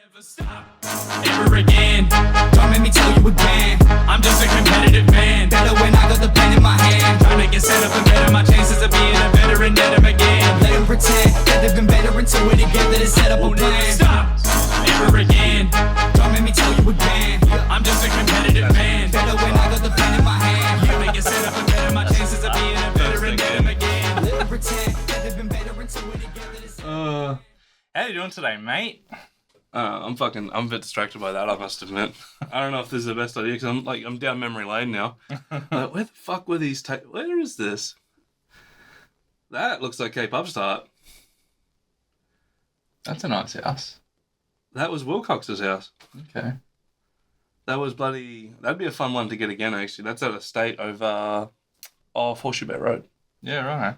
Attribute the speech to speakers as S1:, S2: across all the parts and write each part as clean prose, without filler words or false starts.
S1: Never stop, ever again. Don't make me tell you again. I'm just a competitive man. Better when I got the pen in my hand. Trying to get set up and better my chances of being a veteran. Get them again. Let them pretend that they've been better until we together to set up a plan. Never stop, ever again. Don't make me tell you again. I'm just a competitive man. Better when I got the pen in my hand. Trying to get set up and better my chances of being a veteran. Get them again. Let them pretend that they've been better until we together to set up.
S2: How you doing today, mate?
S3: I'm a bit distracted by that, I must admit. I don't know if this is the best idea, because I'm down memory lane now. Like, where the fuck were these where is this? That looks like Cape Upstart.
S2: That's a nice house.
S3: That was Wilcox's house.
S2: Okay.
S3: That was that'd be a fun one to get again, actually. That's at a estate over, Horseshoe Bay Road.
S2: Yeah, right.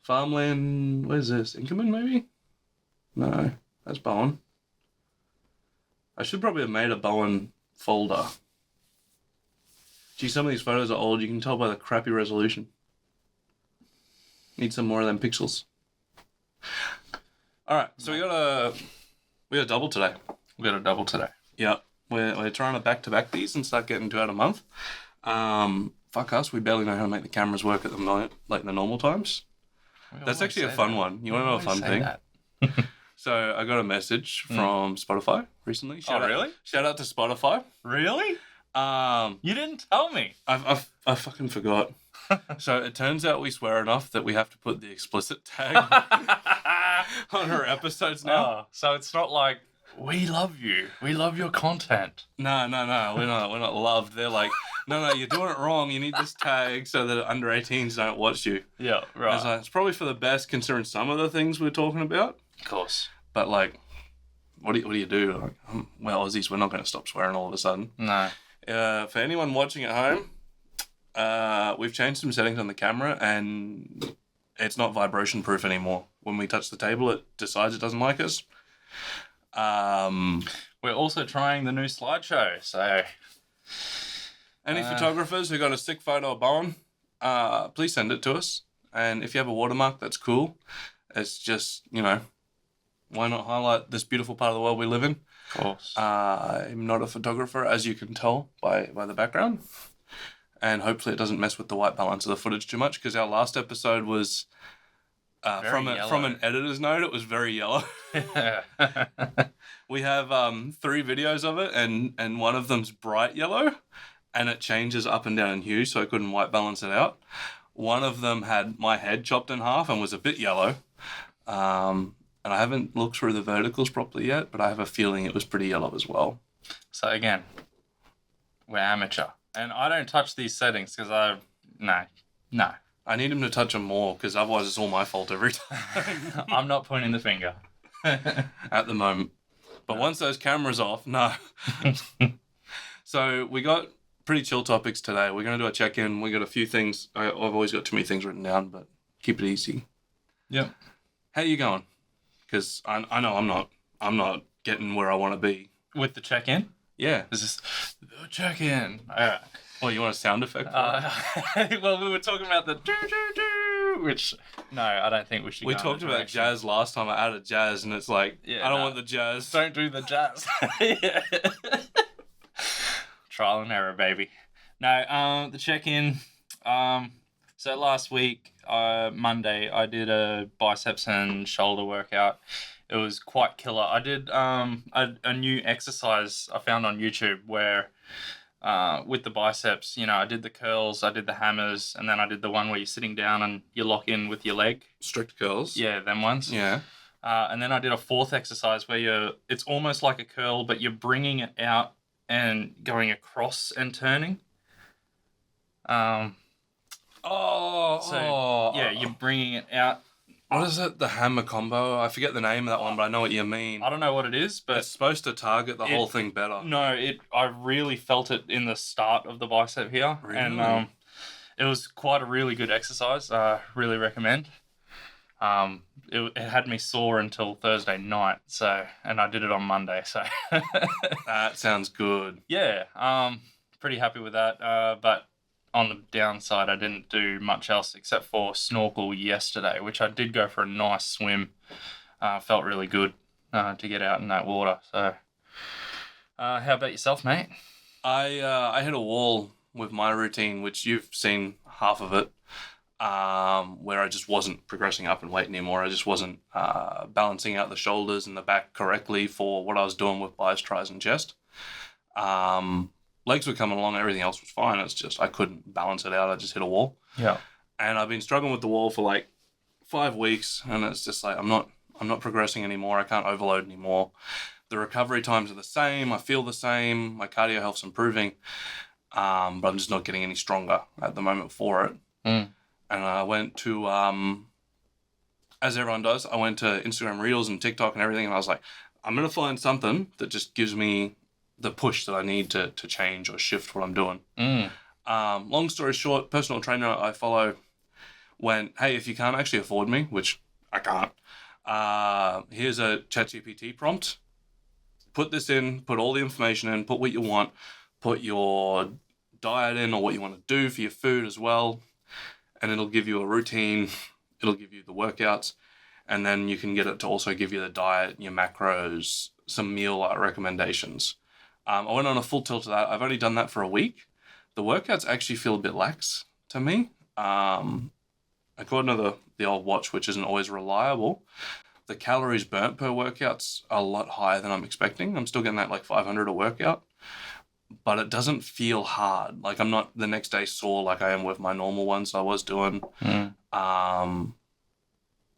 S3: Farmland, where's this? Inkerman, maybe? No, that's Bowen. I should probably have made a Bowen folder. Gee, some of these photos are old. You can tell by the crappy resolution. Need some more of them pixels. All right, so we got a double today.
S2: We got a double today.
S3: Yeah, we're trying to back-to-back these and start getting 2 out a month. Fuck us, we barely know how to make the cameras work at the moment, like the normal times. That's actually a fun one. You want to know a fun thing? So I got a message from Spotify recently.
S2: Really?
S3: Shout out to Spotify.
S2: Really? You didn't tell me.
S3: I fucking forgot. So it turns out we swear enough that we have to put the explicit tag on our episodes now.
S2: Oh, so it's not like, we love you. We love your content.
S3: No. We're not loved. They're like, no, you're doing it wrong. You need this tag so that under 18s don't watch you.
S2: Yeah, right.
S3: It's probably for the best considering some of the things we're talking about.
S2: Of course.
S3: But like, what do you do? Like, well, Aussies, we're not going to stop swearing all of a sudden.
S2: No.
S3: For anyone watching at home, we've changed some settings on the camera and it's not vibration proof anymore. When we touch the table, it decides it doesn't like us.
S2: We're also trying the new slideshow, so...
S3: Any photographers who got a sick photo of Bowen, please send it to us. And if you have a watermark, that's cool. It's just, why not highlight this beautiful part of the world we live in?
S2: Of course.
S3: I'm not a photographer, as you can tell by the background. And hopefully it doesn't mess with the white balance of the footage too much, because our last episode was, from an editor's note, it was very yellow. We have 3 videos of it, and one of them's bright yellow, and it changes up and down in hue, so I couldn't white balance it out. One of them had my head chopped in half and was a bit yellow. And I haven't looked through the verticals properly yet, but I have a feeling it was pretty yellow as well.
S2: So again, we're amateur. And I don't touch these settings because no.
S3: I need him to touch them more because otherwise it's all my fault every time.
S2: I'm not pointing the finger.
S3: At the moment. But once those cameras off, no. So we got pretty chill topics today. We're going to do a check-in. We got a few things. I've always got too many things written down, but keep it easy.
S2: Yep.
S3: How you going? Because I know I'm not getting where I want to be.
S2: With the check-in?
S3: Yeah.
S2: This is the check-in. All right.
S3: Well, you want a sound effect for it?
S2: Well, we were talking about the do-do-do, which, no, I don't think we should.
S3: We talked about jazz last time. I added jazz, and it's like, I don't want the jazz.
S2: Don't do the jazz. Trial and error, baby. No, the check-in. So last week, Monday, I did a biceps and shoulder workout. It was quite killer. I did a new exercise I found on YouTube where with the biceps, I did the curls, I did the hammers, and then I did the one where you're sitting down and you lock in with your leg.
S3: Strict curls?
S2: Yeah, them ones.
S3: Yeah.
S2: And then I did a 4th exercise where it's almost like a curl, but you're bringing it out and going across and turning. You're bringing it out.
S3: What is it? The hammer combo? I forget the name of that one, but I know what you mean.
S2: I don't know what it is, but...
S3: It's supposed to target the whole thing better.
S2: No, I really felt it in the start of the bicep here.
S3: Really?
S2: And it was quite a really good exercise. Really recommend. It had me sore until Thursday night, and I did it on Monday, so...
S3: That sounds good.
S2: Yeah, pretty happy with that, but... On the downside, I didn't do much else except for snorkel yesterday, which I did go for a nice swim. Felt really good. to get out in that water. So, how about yourself, mate?
S3: I hit a wall with my routine, which you've seen half of it, where I just wasn't progressing up in weight anymore. I just wasn't balancing out the shoulders and the back correctly for what I was doing with biceps, tries, and chest. Legs were coming along, everything else was fine. It's just I couldn't balance it out. I just hit a wall.
S2: Yeah.
S3: And I've been struggling with the wall for like 5 weeks, and it's just like I'm not progressing anymore. I can't overload anymore. The recovery times are the same. I feel the same. My cardio health's improving, but I'm just not getting any stronger at the moment for it.
S2: Mm.
S3: And I went to, as everyone does, I went to Instagram Reels and TikTok and everything, and I was like, I'm going to find something that just gives me the push that I need to change or shift what I'm doing.
S2: Mm.
S3: Long story short, personal trainer I follow went, hey, if you can't actually afford me, which I can't, here's a ChatGPT prompt. Put this in, put all the information in, put what you want, put your diet in or what you want to do for your food as well, and it'll give you a routine, it'll give you the workouts, and then you can get it to also give you the diet, your macros, some meal recommendations. I went on a full tilt of that. I've only done that for a week. The workouts actually feel a bit lax to me. According to the old watch, which isn't always reliable, the calories burnt per workout's a lot higher than I'm expecting. I'm still getting that like 500 a workout, but it doesn't feel hard. Like I'm not the next day sore like I am with my normal ones I was doing.
S2: Mm. I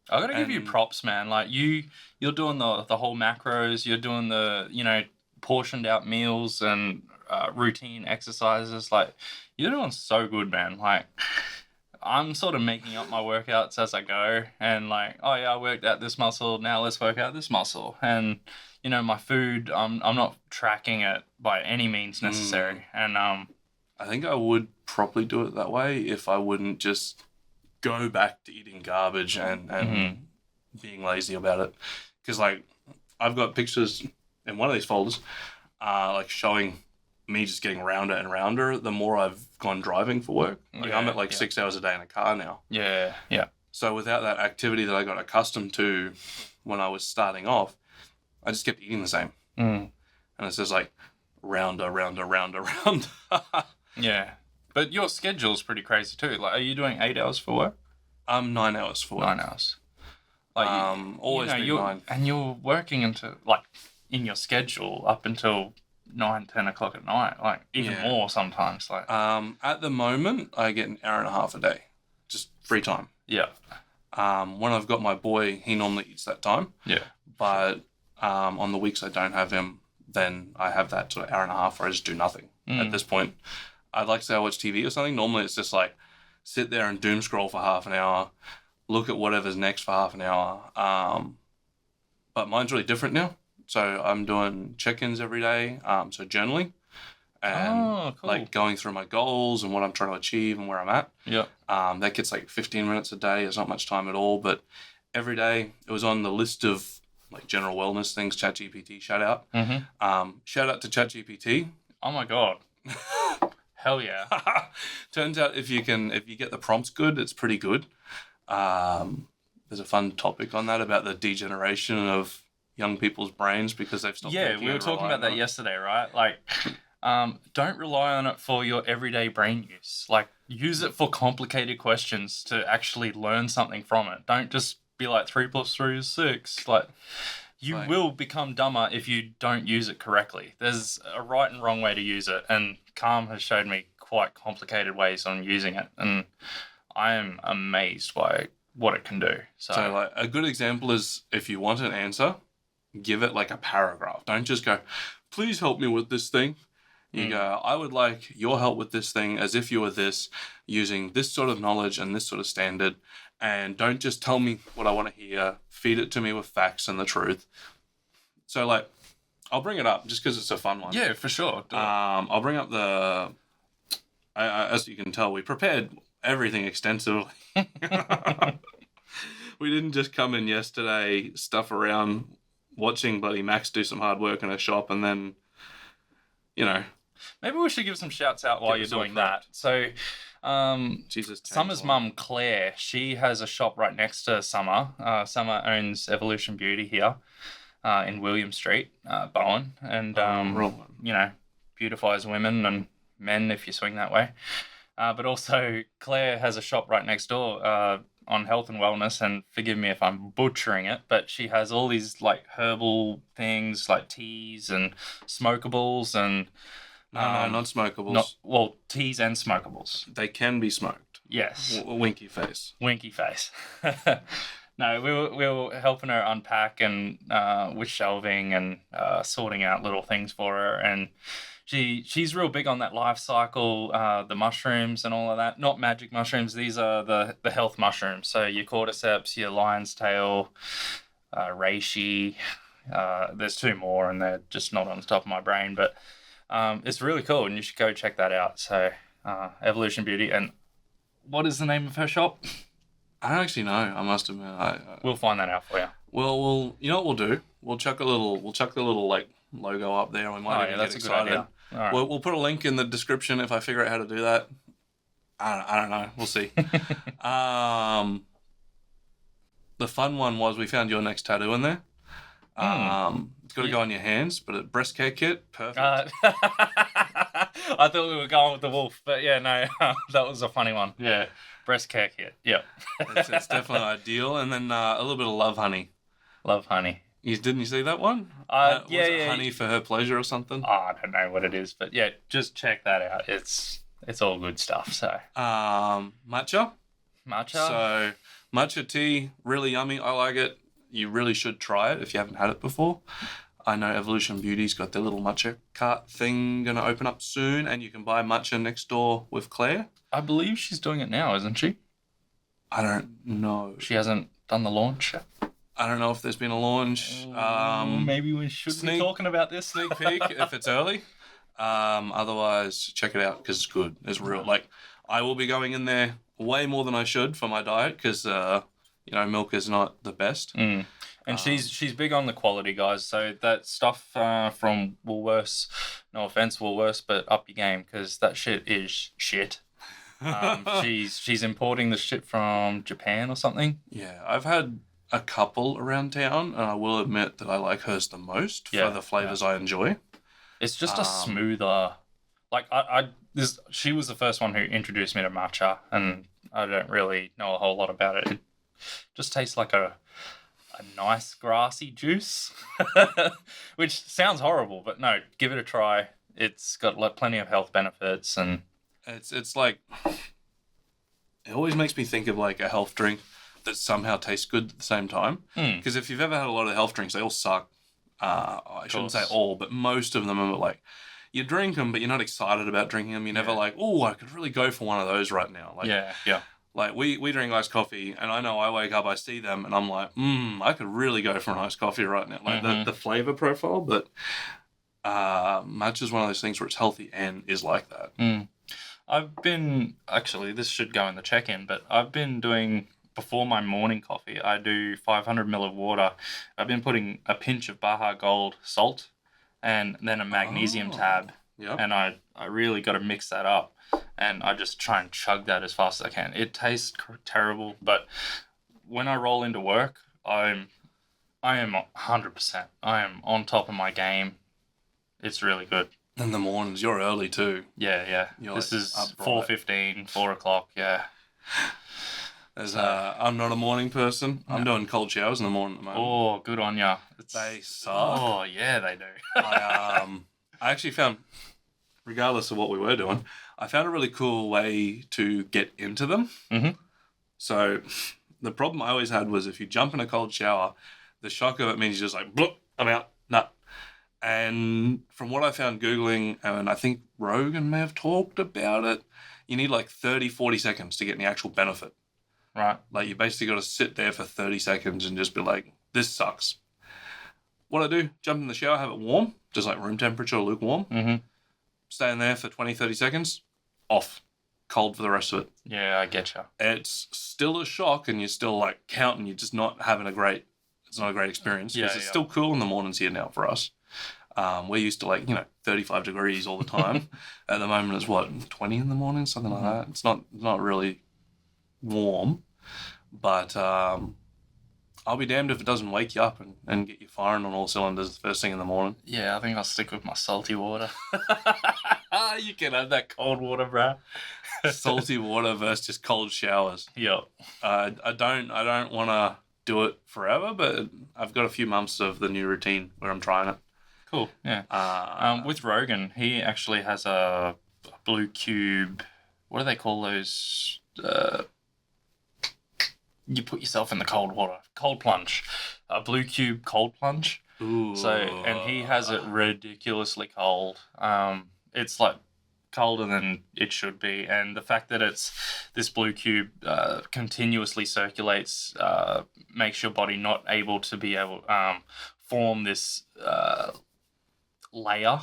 S2: gotta give you props, man. Like you're doing the whole macros. You're doing the portioned out meals and routine exercises. Like you're doing so good, man. Like. I'm sort of making up my workouts as I go and like, oh yeah, I worked out this muscle, now let's work out this muscle. And, my food, I'm not tracking it by any means necessary. And
S3: I think I would probably do it that way if I wouldn't just go back to eating garbage and being lazy about it. Because like I've got pictures in one of these folders like showing me just getting rounder and rounder the more I've gone driving for work. Like I'm at like 6 hours a day in a car now.
S2: Yeah.
S3: So without that activity that I got accustomed to when I was starting off, I just kept eating the same.
S2: Mm.
S3: And it's just like rounder.
S2: Yeah. But your schedule's pretty crazy too. Like, are you doing 8 hours for work?
S3: 9 hours for work.
S2: 9 hours. Like,
S3: always been 9.
S2: And you're working into, like, in your schedule up until 9-10 o'clock at night, like even more sometimes. Like
S3: at the moment I get an hour and a half a day just free time.
S2: When
S3: I've got my boy, he normally eats that time, but on the weeks I don't have him, then I have that sort of hour and a half where I just do nothing. At this point I'd like to say I watch TV or something. Normally it's just like sit there and doom scroll for half an hour, look at whatever's next for half an hour, but mine's really different now. So I'm doing check-ins every day, so journaling and like going through my goals and what I'm trying to achieve and where I'm at.
S2: Yeah.
S3: That gets like 15 minutes a day. It's not much time at all, but every day it was on the list of like general wellness things. ChatGPT, shout out. Shout out to ChatGPT.
S2: Oh my God. Hell yeah.
S3: Turns out if you get the prompts good, it's pretty good. There's a fun topic on that about the degeneration of young people's brains because they've stopped.
S2: Yeah, we were talking about that yesterday, right? Like, don't rely on it for your everyday brain use. Like, use it for complicated questions to actually learn something from it. Don't just be like 3 + 3 is 6. Like, you will become dumber if you don't use it correctly. There's a right and wrong way to use it, and Calm has showed me quite complicated ways on using it, and I am amazed by what it can do. So
S3: like a good example is if you want an answer, give it like a paragraph. Don't just go, please help me with this thing. You go, I would like your help with this thing as if you were this, using this sort of knowledge and this sort of standard. And don't just tell me what I want to hear. Feed it to me with facts and the truth. So like, I'll bring it up just because it's a fun one.
S2: Yeah, for sure.
S3: I'll bring up as you can tell, we prepared everything extensively. We didn't just come in yesterday, stuff around, watching bloody Max do some hard work in a shop, and then,
S2: Maybe we should give some shouts out while you're doing that. So, Summer's mum, Claire, she has a shop right next to Summer. Summer owns Evolution Beauty here. in William Street, Bowen, and
S3: Right.
S2: you know, beautifies women and men if you swing that way. But also Claire has a shop right next door on health and wellness, and forgive me if I'm butchering it, but she has all these like herbal things like teas and smokables and
S3: No, not smokables.
S2: teas and smokables.
S3: They can be smoked.
S2: Yes.
S3: Winky face.
S2: Winky face. No, we were helping her unpack and with shelving and sorting out little things for her, and she's real big on that life cycle, the mushrooms and all of that. Not magic mushrooms; these are the health mushrooms. So your cordyceps, your lion's tail, reishi. There's two more, and they're just not on the top of my brain, but it's really cool, and you should go check that out. So Evolution Beauty, and what is the name of her shop?
S3: I don't actually know. I must admit.
S2: We'll find that out for you.
S3: Well, you know what we'll do? We'll chuck the little like logo up there, and we might even
S2: that's
S3: get
S2: a good
S3: excited.
S2: idea. All right.
S3: We'll put a link in the description if I figure out how to do that. I don't know. We'll see. The fun one was we found your next tattoo in there. It's got to go on your hands, but a breast care kit, perfect.
S2: I thought we were going with the wolf, but yeah, no, that was a funny one. Yeah, breast care kit. Yep.
S3: It's definitely ideal. And then a little bit of love honey.
S2: Love honey.
S3: Didn't you see that one?
S2: Yeah,
S3: was it honey for her pleasure or something?
S2: Oh, I don't know what it is, but yeah, just check that out. It's all good stuff. So
S3: matcha.
S2: Matcha.
S3: So matcha tea, really yummy. I like it. You really should try it if you haven't had it before. I know Evolution Beauty's got their little matcha cart thing going to open up soon, and you can buy matcha next door with Claire.
S2: I believe she's doing it now, isn't she?
S3: I don't know.
S2: She hasn't done the launch yet.
S3: I don't know if there's been a launch.
S2: Maybe we should be talking about this.
S3: Sneak peek if it's early. Otherwise, check it out because it's good. It's real. Like, I will be going in there way more than I should for my diet because, milk is not the best.
S2: Mm. And she's big on the quality, guys. So that stuff from Woolworths, no offense, Woolworths, but up your game because that shit is shit. She's importing the shit from Japan or something.
S3: Yeah, I've had a couple around town, and I will admit that I like hers the most for the flavors I enjoy.
S2: It's just a smoother, like she was the first one who introduced me to matcha, and I don't really know a whole lot about it. It just tastes like a nice grassy juice, which sounds horrible, but no, give it a try. It's got plenty of health benefits, and
S3: it's like it always makes me think of like a health drink that somehow tastes good at the same time. Because if you've ever had a lot of health drinks, they all suck. I shouldn't say all, but most of them are like, you drink them, but you're not excited about drinking them. You're never like, oh, I could really go for one of those right now. Like,
S2: yeah.
S3: Like, we drink iced coffee, and I know I wake up, I see them, and I'm like, I could really go for an iced coffee right now. Like, the flavor profile, but matcha is one of those things where it's healthy and is like that.
S2: I've been, actually, this should go in the check-in, but I've been doing... Before my morning coffee, I do 500 ml of water. I've been putting a pinch of Baja Gold salt and then a magnesium tab.
S3: Yep.
S2: And I really got to mix that up. And I just try and chug that as fast as I can. It tastes terrible, but when I roll into work, I am 100%. I am on top of my game. It's really good.
S3: In the mornings, you're early too.
S2: Yeah.
S3: You're
S2: this
S3: like
S2: is
S3: up
S2: 4:15, 4 o'clock, yeah.
S3: I'm not a morning person. I'm doing cold showers in the morning at the moment.
S2: Oh, good on ya.
S3: They suck.
S2: Oh, yeah, they do.
S3: I actually found, regardless of what we were doing, I found a really cool way to get into them.
S2: Mm-hmm.
S3: So the problem I always had was if you jump in a cold shower, the shock of it means you're just like, bloop, I'm out, nut. And from what I found Googling, and I think Rogan may have talked about it, you need like 30, 40 seconds to get the actual benefit.
S2: Right.
S3: Like, you basically got to sit there for 30 seconds and just be like, this sucks. What I do, jump in the shower, have it warm, just like room temperature or lukewarm.
S2: Mm-hmm.
S3: Stay in there for 20, 30 seconds, off. Cold for the rest of it.
S2: Yeah, I get you.
S3: It's still a shock and you're still like counting, you're just not having it's not a great experience. Because it's still cool in the mornings here now for us. We're used to 35 degrees all the time. At the moment it's 20 in the morning, something like that. It's not really warm, but I I'll be damned if it doesn't wake you up and get you firing on all cylinders the first thing in the morning.
S2: Yeah, I think I'll stick with my salty water. You can have that cold water, bro.
S3: Salty water versus just cold showers.
S2: Yep.
S3: I don't want to do it forever, but I've got a few months of the new routine where I'm trying it.
S2: Cool. Yeah. With Rogan, he actually has a blue cube. What do they call those? You put yourself in the cold water. Cold plunge. A blue cube cold plunge.
S3: Ooh.
S2: So, and he has it ridiculously cold. It's like colder than it should be. And the fact that it's this blue cube continuously circulates makes your body not able to form this layer.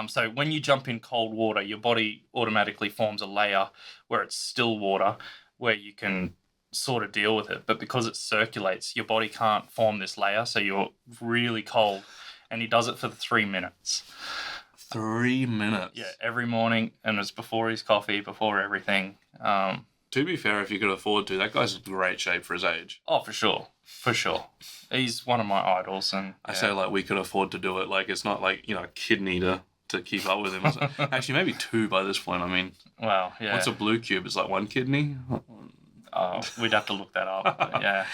S2: So when you jump in cold water, your body automatically forms a layer where it's still water, where you can sort of deal with it. But because it circulates, your body can't form this layer, so you're really cold. And he does it for 3 minutes.
S3: 3 minutes?
S2: Yeah, every morning, and it's before his coffee, before everything.
S3: To be fair, if you could afford to, that guy's in great shape for his age.
S2: Oh, for sure. For sure. He's one of my idols. And
S3: I say like we could afford to do it. Like it's not like, a kidney to keep up with him. Actually, maybe 2 by this point. I mean,
S2: wow, yeah.
S3: what's a blue cube? It's like 1 kidney?
S2: Oh, we'd have to look that up. But yeah.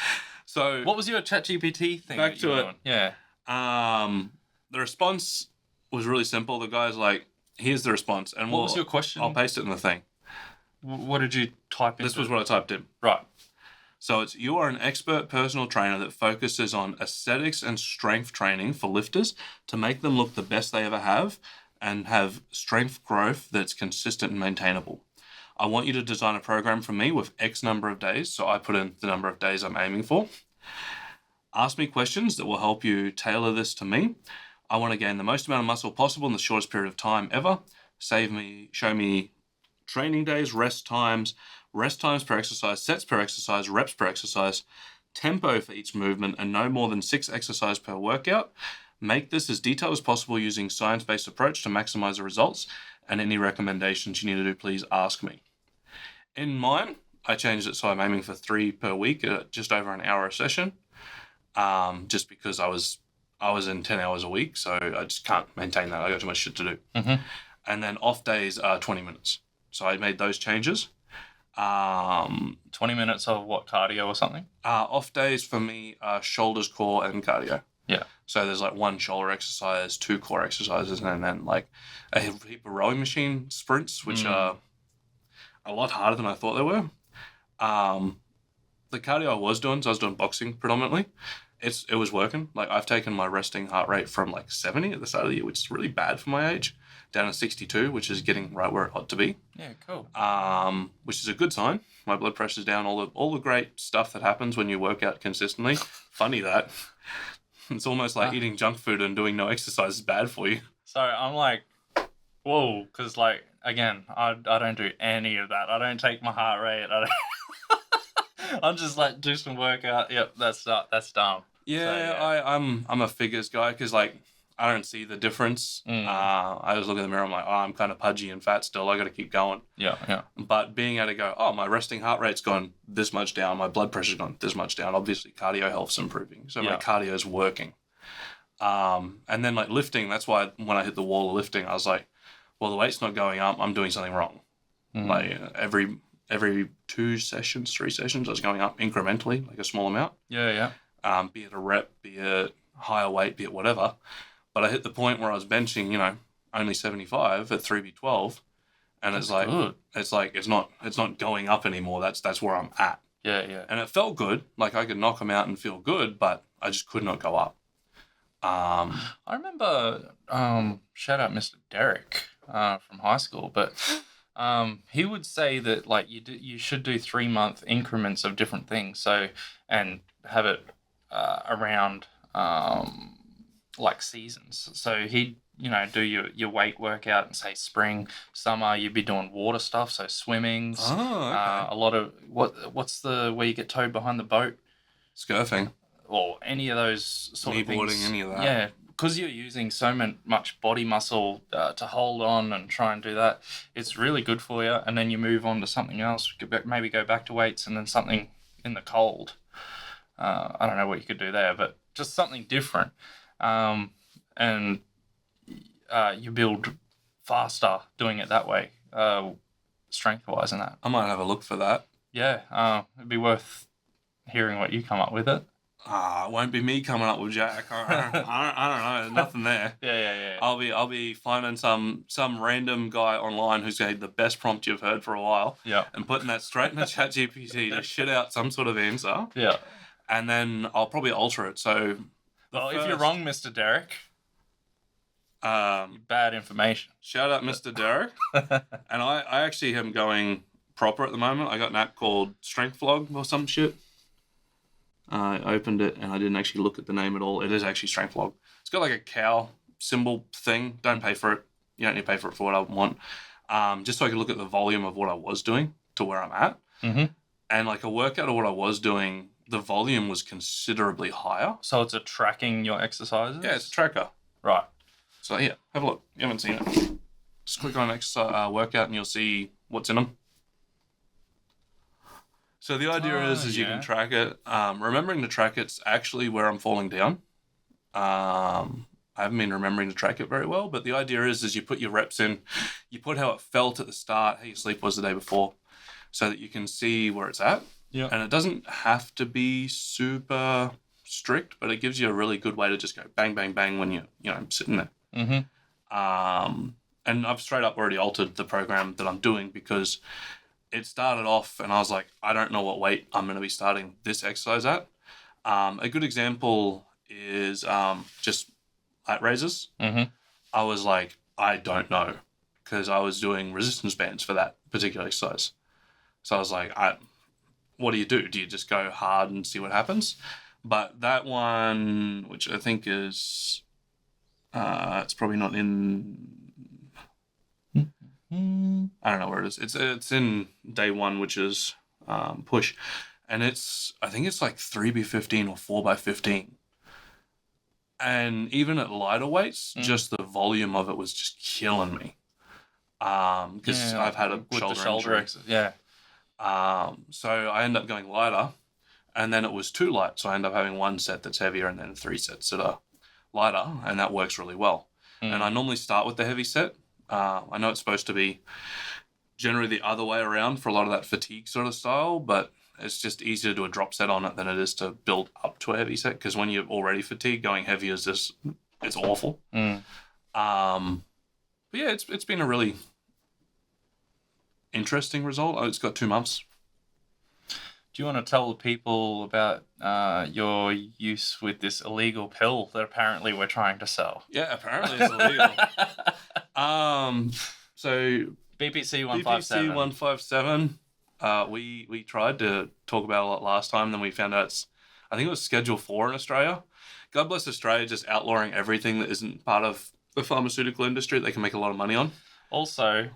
S3: So
S2: what was your ChatGPT thing?
S3: Back to it.
S2: Doing? Yeah.
S3: The response was really simple. The guy's like, here's the response. And
S2: what was your question?
S3: I'll paste it in the thing.
S2: What did you type in?
S3: This was what I typed in.
S2: Right.
S3: So it's, you are an expert personal trainer that focuses on aesthetics and strength training for lifters to make them look the best they ever have and have strength growth that's consistent and maintainable. I want you to design a program for me with X number of days. So I put in the number of days I'm aiming for. Ask me questions that will help you tailor this to me. I want to gain the most amount of muscle possible in the shortest period of time ever. Show me training days, rest times per exercise, sets per exercise, reps per exercise, tempo for each movement, and no more than 6 exercises per workout. Make this as detailed as possible using science-based approach to maximize the results. And any recommendations you need to do, please ask me. In mine, I changed it so I'm aiming for 3 per week, just over an hour a session, just because I was in 10 hours a week, so I just can't maintain that. I got too much shit to do.
S2: Mm-hmm.
S3: And then off days are 20 minutes. So I made those changes.
S2: 20 minutes of what, cardio or something?
S3: Off days for me are shoulders, core, and cardio.
S2: Yeah.
S3: So there's like 1 shoulder exercise, 2 core exercises, and then like a heap of rowing machine sprints, which are a lot harder than I thought they were. The cardio I was doing boxing predominantly. It was working. Like I've taken my resting heart rate from like 70 at the start of the year, which is really bad for my age, down to 62, which is getting right where it ought to be.
S2: Yeah, cool.
S3: Which is a good sign. My blood pressure's down. All the great stuff that happens when you work out consistently. Funny that. It's almost like eating junk food and doing no exercise is bad for you.
S2: So I'm like, whoa, because like, again, I don't do any of that. I don't take my heart rate. I'm just like, do some workout. Yep, that's dumb.
S3: Yeah,
S2: So, yeah.
S3: I'm a figures guy because like I don't see the difference. I just look in the mirror. I'm like, I'm kind of pudgy and fat still. I got to keep going.
S2: Yeah.
S3: But being able to go, my resting heart rate's gone this much down. My blood pressure's gone this much down. Obviously, cardio health's improving. So my cardio's working. And then like lifting, that's why when I hit the wall of lifting, I was like, well, the weight's not going up. I'm doing something wrong. Like every 2 sessions, 3 sessions, I was going up incrementally, like a small amount.
S2: Yeah.
S3: Be it a rep, be it higher weight, be it whatever. But I hit the point where I was benching, only 75 at 3B12, and it's like
S2: good.
S3: it's not going up anymore. That's where I'm at.
S2: Yeah.
S3: And it felt good. Like I could knock them out and feel good, but I just could not go up.
S2: I remember, shout out Mr. Derek from high school, but he would say that like you should do 3-month increments of different things. So and have it around like seasons. So he'd do your weight workout and say spring, summer you'd be doing water stuff, so swimmings.
S3: Okay.
S2: A lot of what's the where you get towed behind the boat,
S3: Scurfing,
S2: or any of those sort of things.
S3: kneeboarding, any of that.
S2: Yeah, because you're using so much body muscle to hold on and try and do that. It's really good for you, and then you move on to something else. Maybe go back to weights and then something in the cold. I don't know what you could do there, but just something different. And you build faster doing it that way, strength-wise and that.
S3: I might have a look for that.
S2: Yeah, it'd be worth hearing what you come up with it.
S3: It won't be me coming up with Jack. I don't know. Nothing there.
S2: Yeah.
S3: I'll be finding some random guy online who's got the best prompt you've heard for a while.
S2: Yeah.
S3: And putting that straight into ChatGPT to shit out some sort of answer.
S2: Yeah.
S3: And then I'll probably alter it. So,
S2: if you're wrong, Mr. Derek, bad information.
S3: Shout out, Mr. Derek. And I actually am going proper at the moment. I got an app called Strength Vlog or some shit. I opened it and I didn't actually look at the name at all. It is actually Strength Vlog. It's got like a cow symbol thing. Don't pay for it. You don't need to pay for it for what I want. Just so I could look at the volume of what I was doing to where I'm at.
S2: Mm-hmm.
S3: And like a workout of what I was doing, the volume was considerably higher.
S2: So it's a tracking your exercises?
S3: Yeah, it's a tracker.
S2: Right.
S3: So yeah, have a look. You haven't seen it. Just click on exercise workout and you'll see what's in them. So the idea is you can track it. Remembering to track it's actually where I'm falling down. I haven't been remembering to track it very well, but the idea is you put your reps in, you put how it felt at the start, how your sleep was the day before, so that you can see where it's at.
S2: Yeah.
S3: And it doesn't have to be super strict, but it gives you a really good way to just go bang, bang, bang when you're sitting there.
S2: Mm-hmm.
S3: And I've straight up already altered the program that I'm doing because it started off and I was like, I don't know what weight I'm going to be starting this exercise at. A good example is just lat raises.
S2: Mm-hmm.
S3: I was like, I don't know, because I was doing resistance bands for that particular exercise. So I was like, what do? Do you just go hard and see what happens? But that one, which I think is, it's probably not in, I don't know where it is. It's in day one, which is push. And I think it's like 3x15 or 4x15. And even at lighter weights, just the volume of it was just killing me. Because I've had a shoulder injury.
S2: Yeah.
S3: So I end up going lighter, and then it was too light. So I end up having one set that's heavier and then 3 sets that are lighter, and that works really well. And I normally start with the heavy set. I know it's supposed to be generally the other way around for a lot of that fatigue sort of style, but it's just easier to do a drop set on it than it is to build up to a heavy set, because when you're already fatigued, going heavy is just, it's awful. But yeah, it's been a really interesting result. It's got 2 months.
S2: Do you want to tell the people about your use with this illegal pill that apparently we're trying to sell?
S3: Yeah, apparently it's illegal. So
S2: BPC 157.
S3: BPC 157. We tried to talk about it a lot last time, then we found out I think it was Schedule 4 in Australia. God bless Australia, just outlawing everything that isn't part of the pharmaceutical industry that they can make a lot of money on. Also,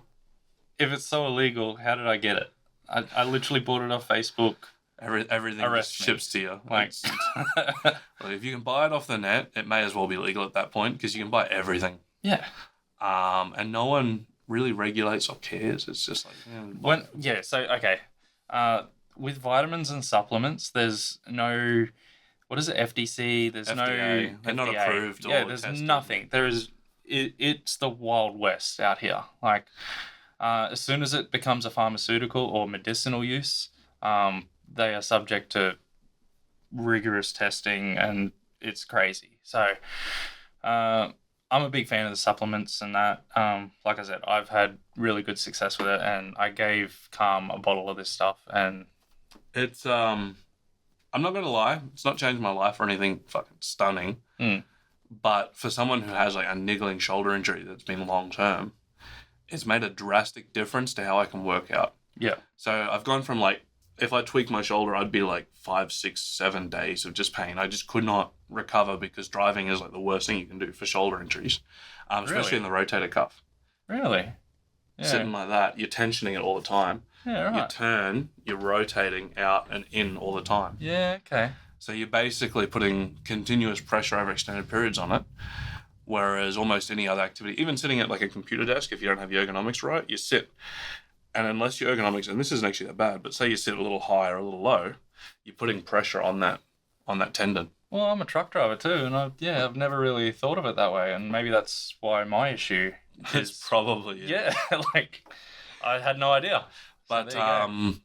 S2: if it's so illegal, how did I get it? I literally bought it off Facebook.
S3: Everything just ships to you.
S2: Like,
S3: well, if you can buy it off the net, it may as well be legal at that point, because you can buy everything.
S2: Yeah.
S3: And no one really regulates or cares. It's just like
S2: with vitamins and supplements, there's no, what is it, FDC? There's
S3: FDA.
S2: no
S3: They're not approved.
S2: Yeah, there's tested. Nothing. There is. It's the Wild West out here. Like, as soon as it becomes a pharmaceutical or medicinal use, they are subject to rigorous testing, and it's crazy. So, I'm a big fan of the supplements and that. Like I said, I've had really good success with it, and I gave Calm a bottle of this stuff, and
S3: it's I'm not gonna lie, it's not changed my life or anything fucking stunning. But for someone who has like a niggling shoulder injury that's been long term, it's made a drastic difference to how I can work out.
S2: Yeah.
S3: So I've gone from like, if I tweak my shoulder, I'd be like 5, 6, 7 days of just pain. I just could not recover, because driving is like the worst thing you can do for shoulder injuries, especially in the rotator cuff.
S2: Really? Yeah.
S3: Sitting like that, you're tensioning it all the time.
S2: Yeah, right.
S3: You turn, you're rotating out and in all the time.
S2: Yeah, okay.
S3: So you're basically putting continuous pressure over extended periods on it, whereas almost any other activity, even sitting at like a computer desk, if you don't have your ergonomics right, you sit. And unless your ergonomics, and this isn't actually that bad, but say you sit a little high or a little low, you're putting pressure on that on that tendon.
S2: Well, I'm a truck driver too, and I've never really thought of it that way, and maybe that's why my issue is
S3: It's probably it.
S2: yeah, like I had no idea. So
S3: But
S2: there you go.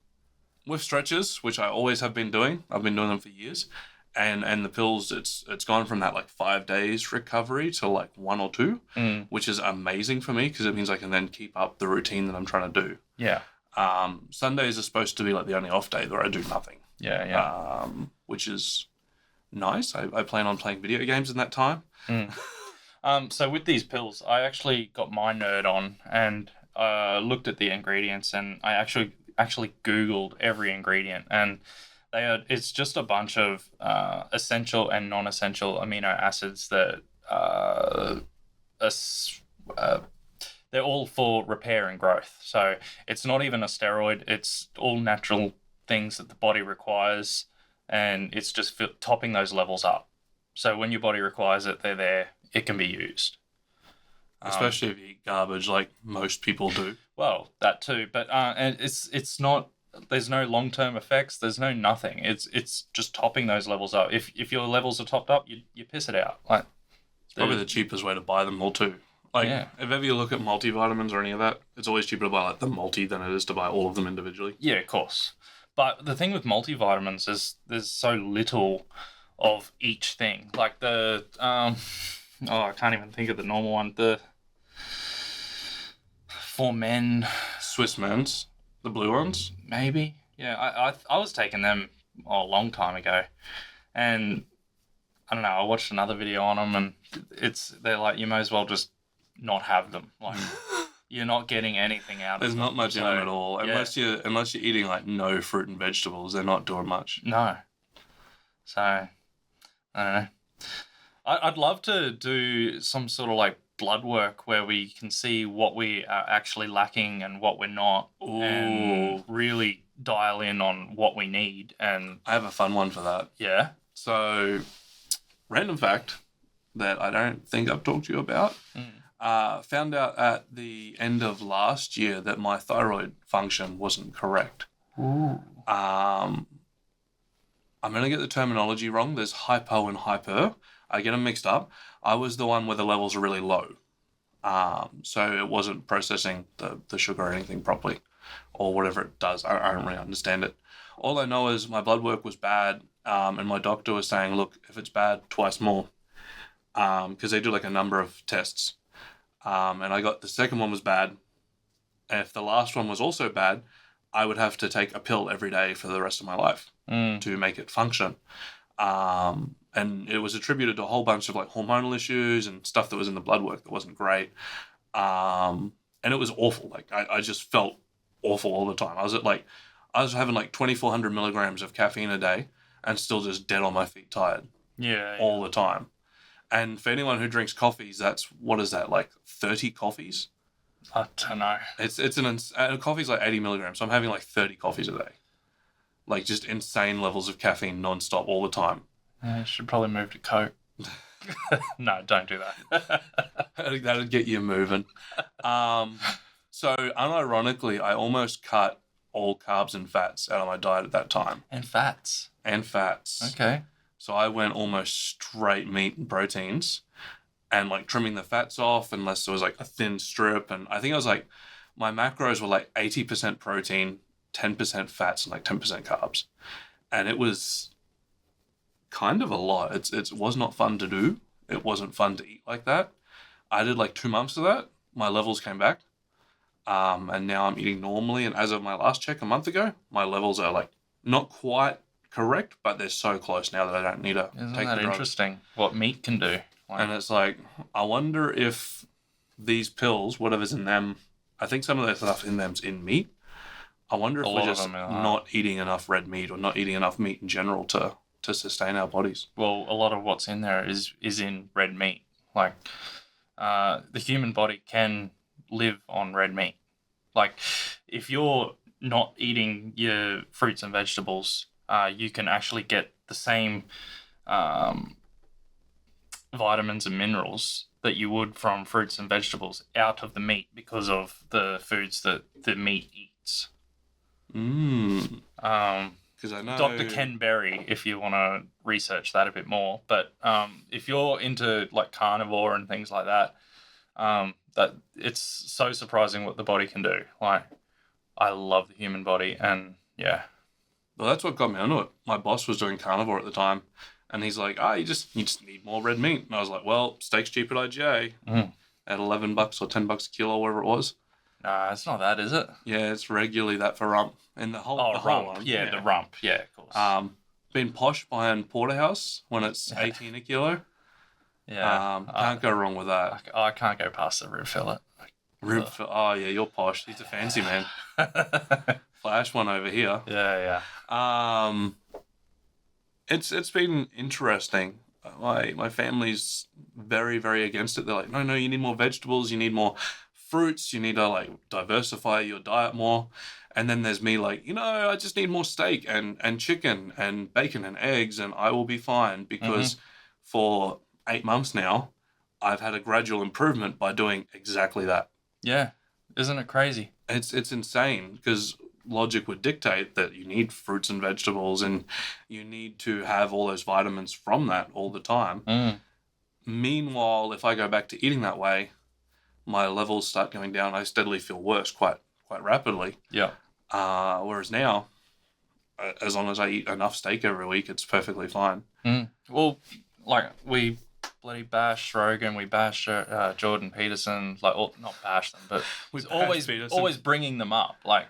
S3: with stretches, which I always have been doing, I've been doing them for years, and the pills, it's gone from that like 5 days recovery to like 1 or 2, which is amazing for me because it means I can then keep up the routine that I'm trying to do.
S2: Yeah,
S3: Sundays are supposed to be like the only off day where I do nothing.
S2: yeah.
S3: Which is nice. I plan on playing video games in that time.
S2: So with these pills, I actually got my nerd on and looked at the ingredients, and I actually Googled every ingredient, and it's just a bunch of essential and non-essential amino acids that they're all for repair and growth. So it's not even a steroid. It's all natural things that the body requires, and it's just topping those levels up. So when your body requires it, they're there. It can be used.
S3: Especially if you eat garbage like most people do.
S2: Well, that too, but and it's not. There's no long-term effects. There's no nothing. It's just topping those levels up. If your levels are topped up, you piss it out. Like
S3: It's probably the cheapest way to buy them all too. Like if ever you look at multivitamins or any of that, it's always cheaper to buy like the multi than it is to buy all of them individually.
S2: Yeah, of course. But the thing with multivitamins is there's so little of each thing. Like the I can't even think of the normal one. The for men,
S3: Swiss Men's, the blue ones.
S2: maybe. Yeah, I was taking them a long time ago, and I don't know. I watched another video on them, and they're like, you may as well just not have them. Like you're not getting anything out of
S3: There's
S2: them.
S3: not much in them at all.
S2: yeah.
S3: Unless you're eating like no fruit and vegetables, they're not doing much.
S2: No. So, I don't know. I'd love to do some sort of like blood work where we can see what we are actually lacking and what we're not, and really dial in on what we need. And
S3: I have a fun one for that.
S2: yeah,
S3: So, random fact that I don't think I've talked to you about. Found out at the end of last year that my thyroid function wasn't correct.
S2: Ooh.
S3: I'm going to get the terminology wrong. There's hypo and hyper. I get them mixed up. I was the one where the levels are really low. So it wasn't processing the sugar or anything properly, or whatever it does. I don't really understand it. All I know is my blood work was bad, and my doctor was saying, look, if it's bad, twice more. Because they do like a number of tests. And I got the second one was bad. If the last one was also bad, I would have to take a pill every day for the rest of my life to make it function. And it was attributed to a whole bunch of like hormonal issues and stuff that was in the blood work that wasn't great. And it was awful. Like I just felt awful all the time. I was having like 2,400 milligrams of caffeine a day and still just dead on my feet, tired all the time. And for anyone who drinks coffees, what is that, like 30 coffees?
S2: I don't know.
S3: Coffee's like 80 milligrams. So I'm having like 30 coffees a day. Like just insane levels of caffeine nonstop all the time.
S2: I should probably move to Coke. No, don't do that.
S3: That'd get you moving. So unironically, I almost cut all carbs and fats out of my diet at that time.
S2: And fats.
S3: Okay. So I went almost straight meat and proteins and like trimming the fats off unless there was like a thin strip. And I think I was like, my macros were like 80% protein, 10% fats, and like 10% carbs. And it was kind of a lot. It was not fun to do. It wasn't fun to eat like that. I did like 2 months of that. My levels came back. And now I'm eating normally. And as of my last check a month ago, my levels are like not quite correct, but they're so close now that I don't need to
S2: Isn't
S3: take
S2: that
S3: the drugs.
S2: interesting? What meat can do. Like,
S3: And it's like, I wonder if these pills, whatever's in them, I think some of the stuff in them's in meat. I wonder if we're just not eating enough red meat or not eating enough meat in general to sustain our bodies.
S2: well, a lot of what's in there is in red meat. Like, the human body can live on red meat. Like, if you're not eating your fruits and vegetables, you can actually get the same vitamins and minerals that you would from fruits and vegetables out of the meat because of the foods that the meat eats.
S3: Because I know
S2: Dr. Ken Berry, if you want to research that a bit more. But if you're into like carnivore and things like that, that it's so surprising what the body can do. Like, I love the human body, and yeah.
S3: Well, that's what got me onto it. My boss was doing carnivore at the time, and he's like, you just need more red meat. And I was like, well, steak's cheap at IGA at $11 or $10 a kilo, whatever it was.
S2: Nah, it's not that, is it?
S3: Yeah, it's regularly that for rump. And the whole
S2: rump.
S3: one.
S2: Yeah, the rump. Yeah, of course.
S3: Been posh buying porterhouse when it's 18 a kilo.
S2: Yeah.
S3: Can't go wrong with that.
S2: I can't go past the rib fillet.
S3: Oh, yeah, you're posh. He's a fancy man. Flash one over here.
S2: Yeah.
S3: It's been interesting. My family's very, very against it. They're like, no, you need more vegetables, you need more fruits, you need to like diversify your diet more. And then there's me like, I just need more steak and chicken and bacon and eggs, and I will be fine, because for 8 months now, I've had a gradual improvement by doing exactly that.
S2: Yeah. Isn't it crazy?
S3: It's insane, because logic would dictate that you need fruits and vegetables and you need to have all those vitamins from that all the time. Meanwhile, if I go back to eating that way, my levels start going down. I steadily feel worse quite rapidly.
S2: Yeah.
S3: Whereas now, as long as I eat enough steak every week, it's perfectly fine.
S2: Well, like, we bloody bash Hogan, we bash Jordan Peterson, like, not bash them, but
S3: We
S2: always bringing them up. Like,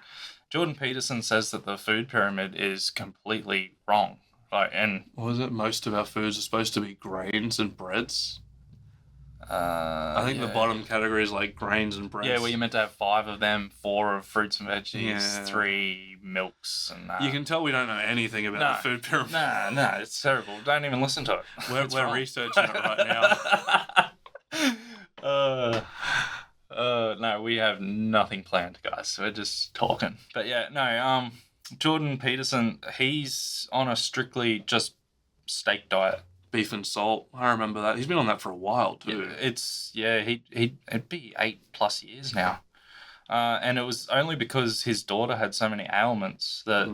S2: Jordan Peterson says that the food pyramid is completely wrong. Like, and
S3: what was it? Most of our foods are supposed to be grains and breads. I think the bottom category is like grains and breads.
S2: Yeah, well, you're meant to have 5 of them, 4 of fruits and veggies, 3 milks, and
S3: you can tell we don't know anything about the food pyramid.
S2: No, it's terrible. Don't even listen to it.
S3: We're researching it right now.
S2: No, we have nothing planned, guys. We're just talking. But yeah, no, Jordan Peterson, he's on a strictly just steak diet.
S3: Beef and salt. I remember that. He's been on that for a while too.
S2: It'd be 8+ years now. And it was only because his daughter had so many ailments that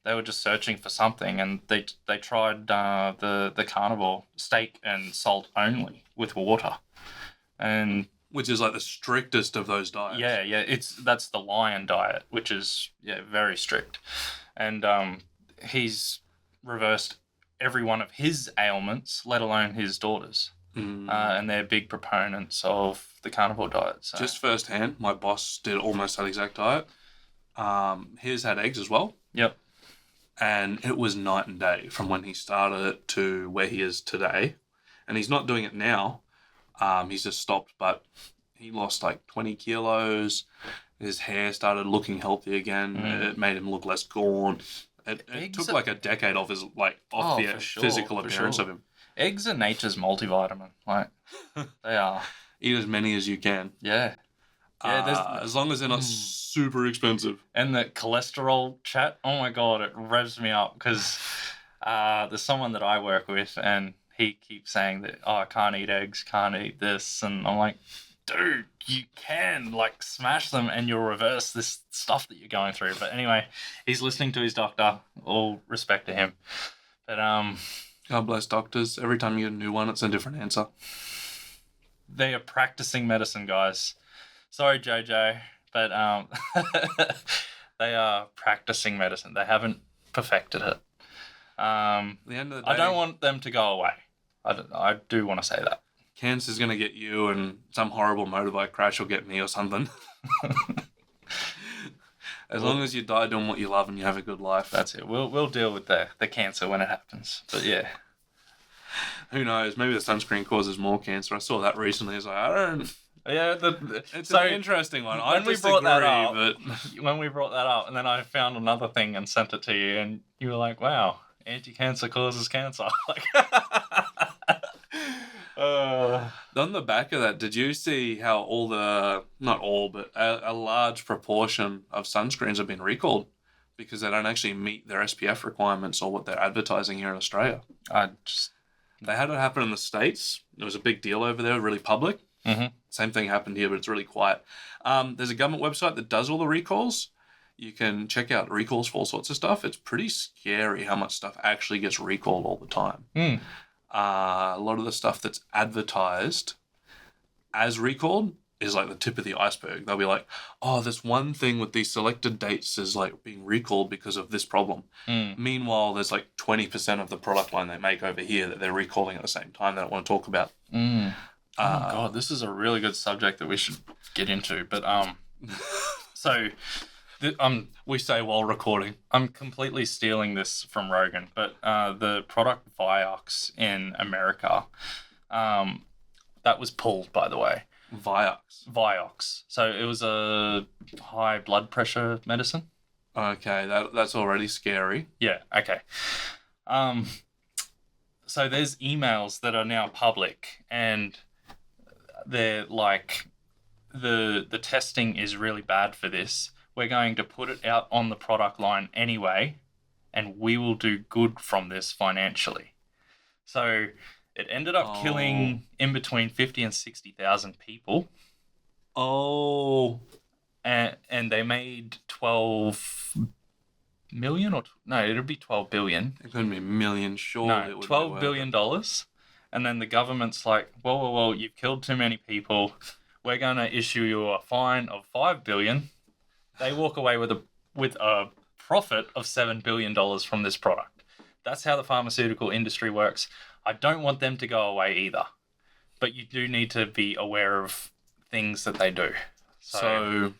S2: they were just searching for something, and they tried the carnivore steak and salt only with water. And
S3: which is like the strictest of those diets.
S2: Yeah, that's the lion diet, which is very strict. And he's reversed every one of his ailments, let alone his daughter's. And they're big proponents of the carnivore diet. So.
S3: Just firsthand, my boss did almost that exact diet. His had eggs as well.
S2: Yep.
S3: And it was night and day from when he started it to where he is today. And he's not doing it now. He's just stopped, but he lost like 20 kilos. His hair started looking healthy again. It made him look less gaunt. It took like a decade off his physical appearance of him.
S2: Eggs are nature's multivitamin. Like, they are.
S3: Eat as many as you can.
S2: Yeah.
S3: As long as they're not super expensive.
S2: And the cholesterol chat, oh my God, it revs me up, because there's someone that I work with, and he keeps saying that, I can't eat eggs, can't eat this. And I'm like, dude, you can like smash them and you'll reverse this stuff that you're going through. But anyway, he's listening to his doctor. All respect to him. But
S3: God bless doctors. Every time you get a new one, it's a different answer.
S2: They are practicing medicine, guys. Sorry, JJ, but they are practicing medicine. They haven't perfected it.
S3: At the end of the day,
S2: I don't want them to go away. I do want to say that.
S3: Cancer's going to get you, and some horrible motorbike crash will get me or something. As long as you die doing what you love and you have a good life.
S2: That's it. We'll deal with the cancer when it happens. But yeah.
S3: Who knows? Maybe the sunscreen causes more cancer. I saw that recently. It's like, I don't...
S2: Yeah,
S3: it's an interesting one.
S2: When we brought that up, and then I found another thing and sent it to you, and you were like, wow, anti-cancer causes cancer. Like...
S3: On the back of that, did you see how not all, but a large proportion of sunscreens have been recalled because they don't actually meet their SPF requirements or what they're advertising here in Australia? They had it happen in the States. It was a big deal over there, really public. Mm-hmm. Same thing happened here, but it's really quiet. There's a government website that does all the recalls. You can check out recalls for all sorts of stuff. It's pretty scary how much stuff actually gets recalled all the time. A lot of the stuff that's advertised as recalled is like the tip of the iceberg. They'll be like, oh, this one thing with these selected dates is like being recalled because of this problem. Meanwhile, there's like 20% of the product line they make over here that they're recalling at the same time they don't want to talk about.
S2: Oh my God, this is a really good subject that we should get into. But so
S3: we say while recording.
S2: I'm completely stealing this from Rogan, but the product Vioxx in America, that was pulled, by the way. Vioxx. So it was a high blood pressure medicine.
S3: Okay, that's already scary.
S2: Yeah, okay. So there's emails that are now public, and they're like, the testing is really bad for this. We're going to put it out on the product line anyway, and we will do good from this financially. So it ended up killing in between 50 and 60,000 people.
S3: Oh.
S2: And they made 12 million it'd be 12 billion.
S3: It couldn't be millions, surely.
S2: No, $12 billion. And then the government's like, well, you've killed too many people. We're going to issue you a fine of $5 billion. They walk away with a profit of $7 billion from this product. That's how the pharmaceutical industry works. I don't want them to go away either. But you do need to be aware of things that they do.
S3: So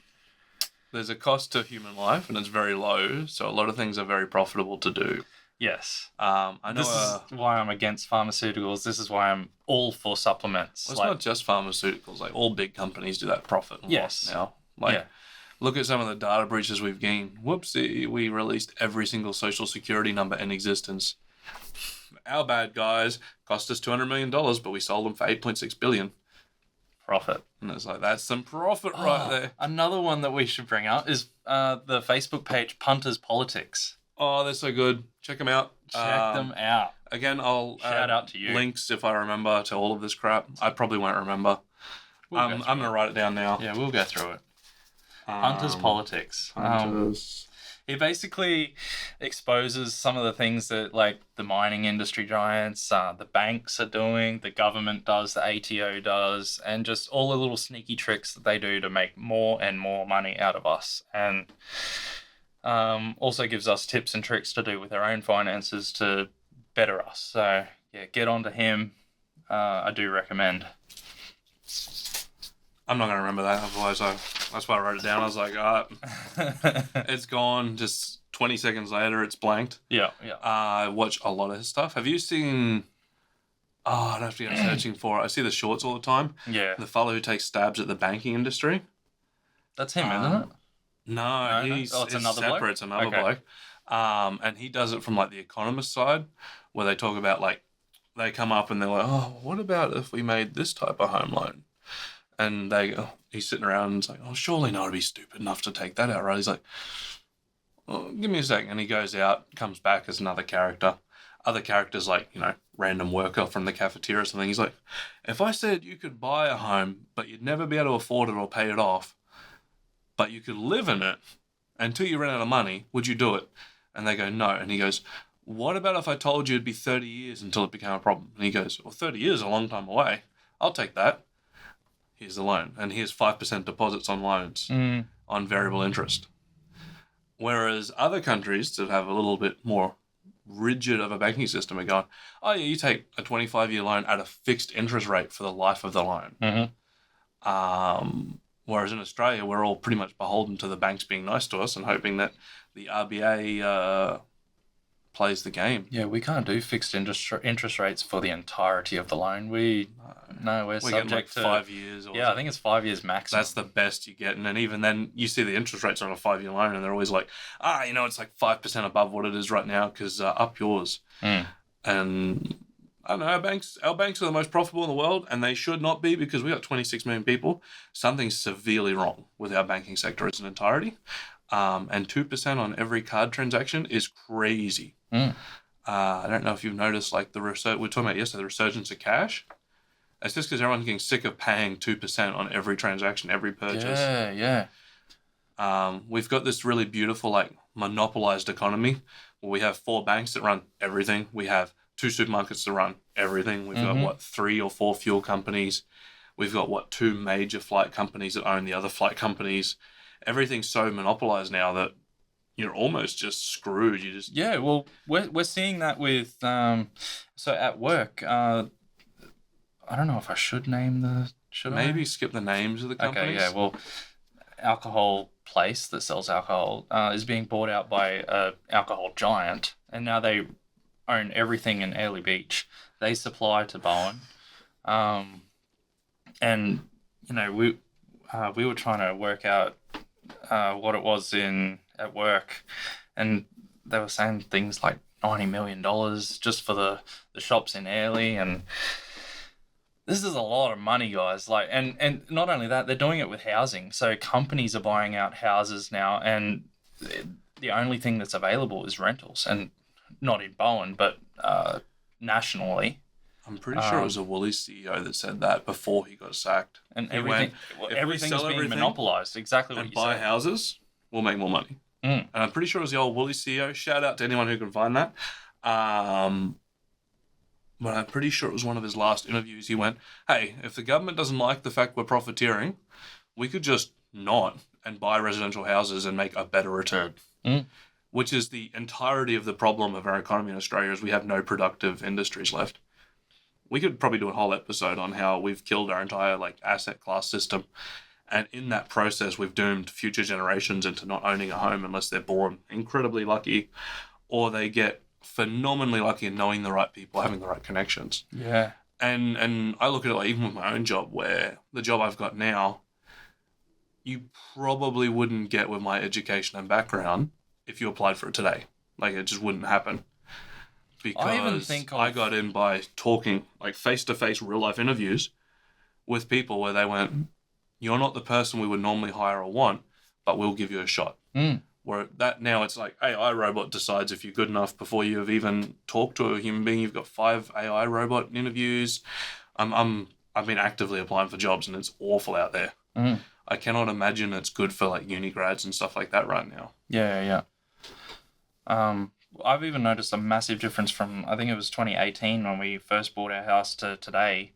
S3: there's a cost to human life, and it's very low. So a lot of things are very profitable to do.
S2: Yes.
S3: I know.
S2: This is why I'm against pharmaceuticals. This is why I'm all for supplements.
S3: Well, it's not just pharmaceuticals. Like, all big companies do that profit and loss now. Look at some of the data breaches we've gained. Whoopsie, we released every single social security number in existence. Our bad guys cost us $200 million, but we sold them for $8.6 billion.
S2: Profit.
S3: And it's like, that's some profit right there.
S2: Another one that we should bring up is the Facebook page Punters Politics.
S3: Oh, they're so good. Check them out.
S2: Check them out.
S3: Again, I'll
S2: shout out to you.
S3: Links if I remember to all of this crap. I probably won't remember. I'm going to write it down now.
S2: Yeah, we'll go through it. Punters Politics. He basically exposes some of the things that, like, the mining industry giants, the banks are doing, the government does, the ATO does, and just all the little sneaky tricks that they do to make more and more money out of us. And also gives us tips and tricks to do with our own finances to better us. So, yeah, get onto him. I do recommend.
S3: I'm not going to remember that, otherwise that's why I wrote it down. I was like, it's gone. Just 20 seconds later, it's blanked.
S2: Yeah.
S3: I watch a lot of his stuff. Have you seen... Oh, I'd have to go searching for it. I see the shorts all the time.
S2: Yeah.
S3: The fellow who takes stabs at the banking industry.
S2: That's him, isn't it?
S3: No,
S2: it's another
S3: separate.
S2: bloke?
S3: It's another bloke. And he does it from, like, the economist side, where they talk about, like, they come up and they're like, oh, what about if we made this type of home loan? And he's sitting around and it's like, oh, surely no one would be stupid enough to take that out, right? He's like, oh, give me a second. And he goes out, comes back as another character. Other characters, like, random worker from the cafeteria or something. He's like, if I said you could buy a home, but you'd never be able to afford it or pay it off, but you could live in it until you ran out of money, would you do it? And they go, no. And he goes, what about if I told you it'd be 30 years until it became a problem? And he goes, well, 30 years is a long time away. I'll take that. Here's the loan. And here's 5% deposits on loans on variable interest. Whereas other countries that have a little bit more rigid of a banking system are going, oh, yeah, you take a 25-year loan at a fixed interest rate for the life of the loan. Whereas in Australia, we're all pretty much beholden to the banks being nice to us and hoping that the RBA plays the game.
S2: Yeah, we can't do fixed interest rates for the entirety of the loan. We're subject
S3: like
S2: to
S3: 5 years. Or
S2: I think it's 5 years maximum.
S3: That's the best you get. And then even then, you see the interest rates on a 5-year loan and they're always like, it's like 5% above what it is right now because up yours. And I don't know, our banks are the most profitable in the world, and they should not be because we got 26 million people. Something's severely wrong with our banking sector as an entirety. And 2% on every card transaction is crazy. I don't know if you've noticed, like, we were talking about yesterday, the resurgence of cash. It's just because everyone's getting sick of paying 2% on every transaction, every purchase.
S2: Yeah.
S3: We've got this really beautiful, like, monopolized economy where we have 4 banks that run everything. We have 2 supermarkets that run everything. We've got, 3 or 4 fuel companies. We've got, 2 major flight companies that own the other flight companies. Everything's so monopolized now that you're almost just screwed. You just...
S2: Yeah, well, we're seeing that with, so at work, I don't know if I should name the... Should
S3: Maybe
S2: I?
S3: skip the names of the companies.
S2: Okay, yeah, well, alcohol place that sells alcohol is being bought out by a alcohol giant, and now they own everything in Airlie Beach. They supply to Bowen, and we were trying to work out what it was at work, and they were saying things like $90 million just for the shops in Airlie, and this is a lot of money, guys. Like, and not only that, they're doing it with housing. So companies are buying out houses now, and the only thing that's available is rentals, and not in Bowen, but nationally.
S3: I'm pretty sure it was a Woolies CEO that said that before he got sacked.
S2: And
S3: He
S2: everything's
S3: sell
S2: being
S3: everything
S2: monopolized. Exactly what
S3: and
S2: you
S3: buy
S2: said.
S3: houses, we'll make more money. And I'm pretty sure it was the old Woolies CEO. Shout out to anyone who can find that. But I'm pretty sure it was one of his last interviews. He went, hey, if the government doesn't like the fact we're profiteering, we could just not and buy residential houses and make a better return. Which is the entirety of the problem of our economy in Australia, is we have no productive industries left. We could probably do a whole episode on how we've killed our entire asset class system. And in that process, we've doomed future generations into not owning a home unless they're born incredibly lucky, or they get phenomenally lucky in knowing the right people, having the right connections.
S2: Yeah.
S3: And I look at it even with my own job, where the job I've got now, you probably wouldn't get with my education and background if you applied for it today. It just wouldn't happen. Because
S2: I even think
S3: I got in by talking, face-to-face real-life interviews with people where they went, you're not the person we would normally hire or want, but we'll give you a shot. Where that now it's like AI robot decides if you're good enough before you have even talked to a human being. You've got 5 AI robot interviews. I've been actively applying for jobs, and it's awful out there. I cannot imagine it's good for uni grads and stuff like that right now.
S2: Yeah. I've even noticed a massive difference from, I think it was 2018 when we first bought our house to today.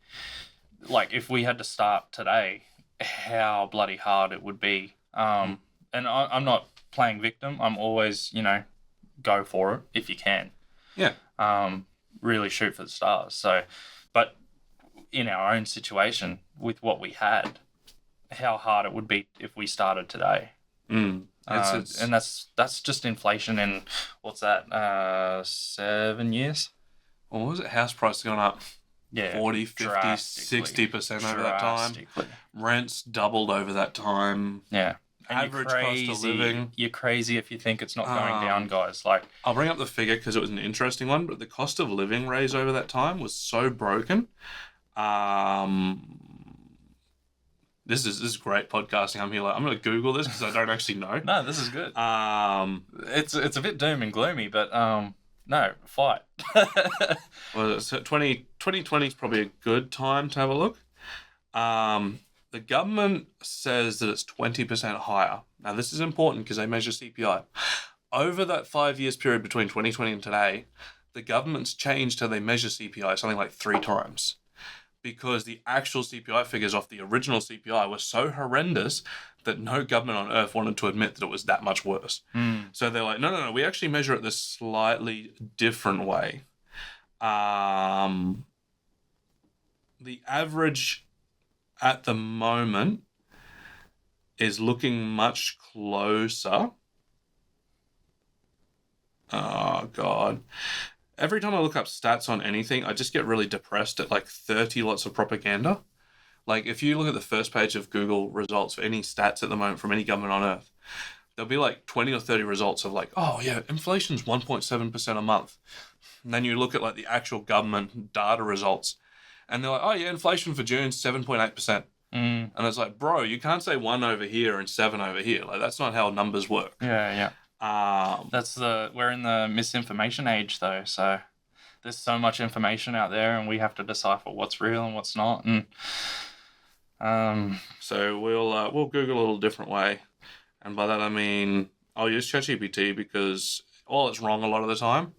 S2: If we had to start today, how bloody hard it would be. And I'm not playing victim. I'm always, go for it if you can.
S3: Yeah.
S2: Really shoot for the stars. So, but in our own situation with what we had, how hard it would be if we started today. And that's just inflation in, what's that, 7 years?
S3: What was it? House price gone up 40, 50, 60% over that time. Rents doubled over that time.
S2: Yeah. And
S3: Average cost of living.
S2: You're crazy if you think it's not going down, guys.
S3: I'll bring up the figure because it was an interesting one, but the cost of living raise over that time was so broken. This is great podcasting. I'm here I'm going to Google this because I don't actually know.
S2: No, this is good. It's a bit doom and gloomy, but no, fight.
S3: Well, so 2020 is probably a good time to have a look. The government says that it's 20% higher. Now, this is important because they measure CPI. Over that 5 years period between 2020 and today, the government's changed how they measure CPI something like 3 times. Because the actual CPI figures off the original CPI were so horrendous that no government on earth wanted to admit that it was that much worse. So they're like, no, we actually measure it this slightly different way. The average at the moment is looking much closer. Oh, God. Every time I look up stats on anything, I just get really depressed at 30 lots of propaganda. If you look at the first page of Google results for any stats at the moment from any government on earth, there'll be 20 or 30 results of oh yeah, inflation's 1.7% a month. And then you look at the actual government data results and they're like, oh yeah, inflation for June's 7.8%. And it's bro, you can't say 1 over here and 7 over here. That's not how numbers work.
S2: Yeah. We're in the misinformation age though, so there's so much information out there and we have to decipher what's real and what's not. And
S3: so we'll Google a little different way And by that I mean I'll use ChatGPT because while it's wrong a lot of the time,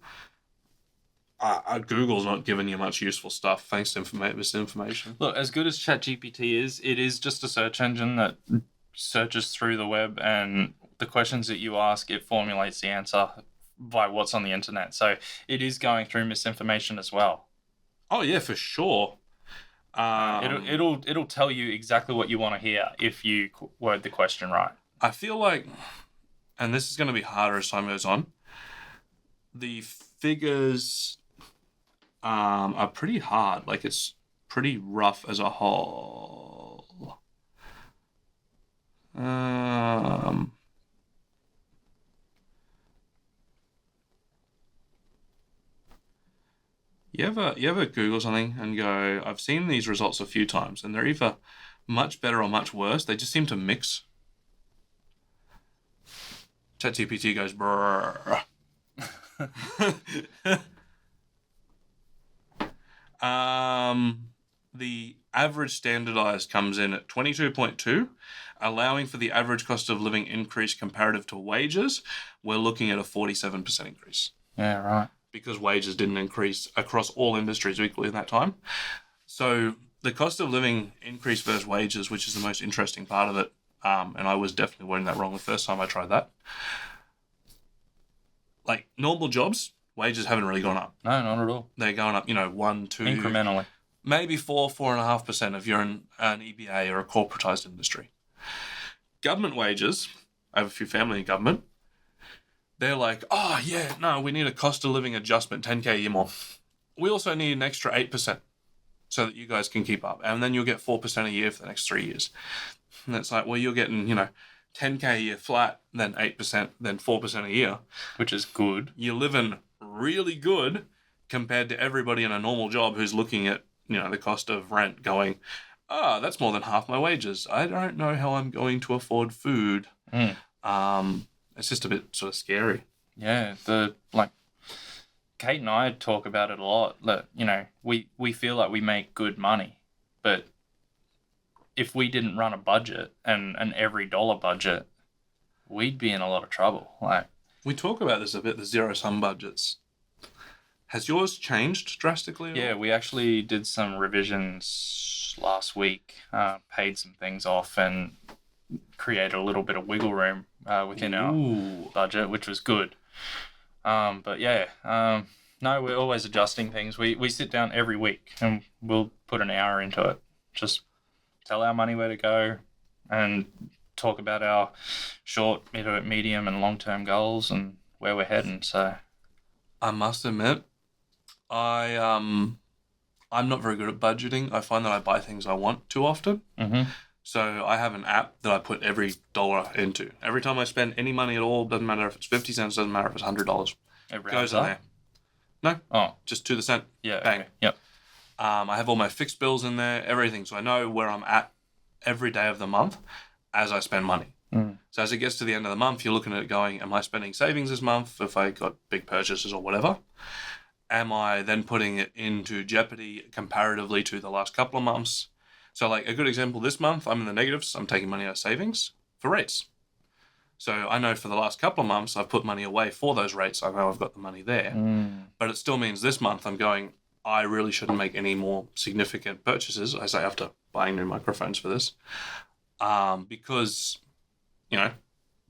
S3: Google's not giving you much useful stuff thanks to misinformation.
S2: Look, as good as ChatGPT is, it is just a search engine that searches through the web, and the questions that you ask, it formulates the answer by what's on the internet. So it is going through misinformation as well.
S3: Oh yeah, for sure.
S2: It'll tell you exactly what you want to hear if you word the question right.
S3: I feel like, and this is going to be harder as time goes on, the figures are pretty hard. Like, it's pretty rough as a whole. You ever Google something and go, I've seen these results a few times, and they're either much better or much worse. They just seem to mix. ChatGPT goes, brrr. The average standardized comes in at 22.2, allowing for the average cost of living increase comparative to wages. We're looking at a 47% increase.
S2: Yeah, right.
S3: Because wages didn't increase across all industries equally in that time. So the cost of living increase versus wages, which is the most interesting part of it, and I was definitely wording that wrong the first time I tried that. Like, normal jobs, wages haven't really gone up.
S2: No, not at all.
S3: They're going up, 1, 2...
S2: Incrementally.
S3: Maybe 4.5% if you're in an EBA or a corporatized industry. Government wages, I have a few family in government, they're like, oh, yeah, no, we need a cost of living adjustment, 10K a year more. We also need an extra 8% so that you guys can keep up. And then you'll get 4% a year for the next 3 years. And it's like, well, you're getting, 10K a year flat, then 8%, then 4% a year.
S2: Which is good.
S3: You're living really good compared to everybody in a normal job who's looking at, the cost of rent going, that's more than half my wages. I don't know how I'm going to afford food. It's just a bit sort of scary.
S2: Yeah, Kate and I talk about it a lot. That we feel like we make good money, but if we didn't run a budget and an every dollar budget, we'd be in a lot of trouble.
S3: We talk about this a bit, the zero-sum budgets. Has yours changed drastically?
S2: Yeah, we actually did some revisions last week, paid some things off, and created a little bit of wiggle room within our budget, which was good. But yeah, no, we're always adjusting things. We sit down every week and we'll put an hour into it. Just tell our money where to go and talk about our short, medium, and long-term goals and where we're heading. So,
S3: I must admit, I'm not very good at budgeting. I find that I buy things I want too often.
S2: Mm-hmm.
S3: So I have an app that I put every dollar into. Every time I spend any money at all, doesn't matter if it's 50 cents, doesn't matter if it's $100.
S2: It
S3: goes in there. No.
S2: Oh.
S3: Just to the cent.
S2: Yeah.
S3: Bang.
S2: Okay. Yep.
S3: I have all my fixed bills in there, everything. So I know where I'm at every day of the month as I spend money. So as it gets to the end of the month, you're looking at it going, am I spending savings this month if I got big purchases or whatever? Am I then putting it into jeopardy comparatively to the last couple of months? So a good example, this month, I'm in the negatives. I'm taking money out of savings for rates. So I know for the last couple of months, I've put money away for those rates. I know I've got the money there. But it still means this month I'm going, I really shouldn't make any more significant purchases, I say after buying new microphones for this, because,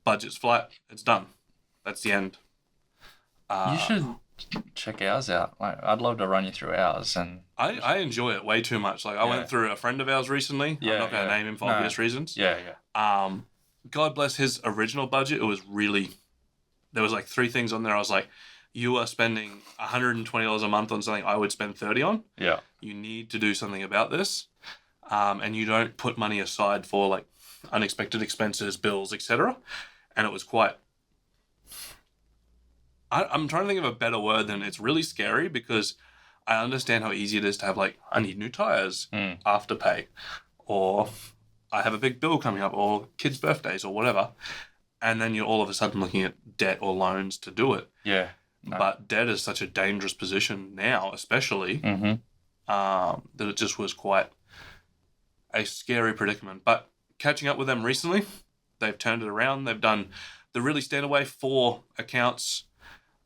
S3: budget's flat. It's done. That's the end.
S2: You should check ours out. I'd love to run you through ours. And
S3: I enjoy it way too much. I went through a friend of ours recently. I'm not going to name him for obvious reasons.
S2: Yeah.
S3: God bless his original budget. It was really, there was 3 things on there. I was like, you are spending $120 a month on something I would spend $30 on.
S2: Yeah.
S3: You need to do something about this. And you don't put money aside for unexpected expenses, bills, etc. And it was quite, I'm trying to think of a better word than it's really scary, because I understand how easy it is to have I need new tires, Afterpay, or I have a big bill coming up, or kids' birthdays or whatever. And then you're all of a sudden looking at debt or loans to do it.
S2: Yeah. No.
S3: But debt is such a dangerous position now, especially, that it just was quite a scary predicament. But catching up with them recently, they've turned it around. They've done the really standard way, 4 accounts.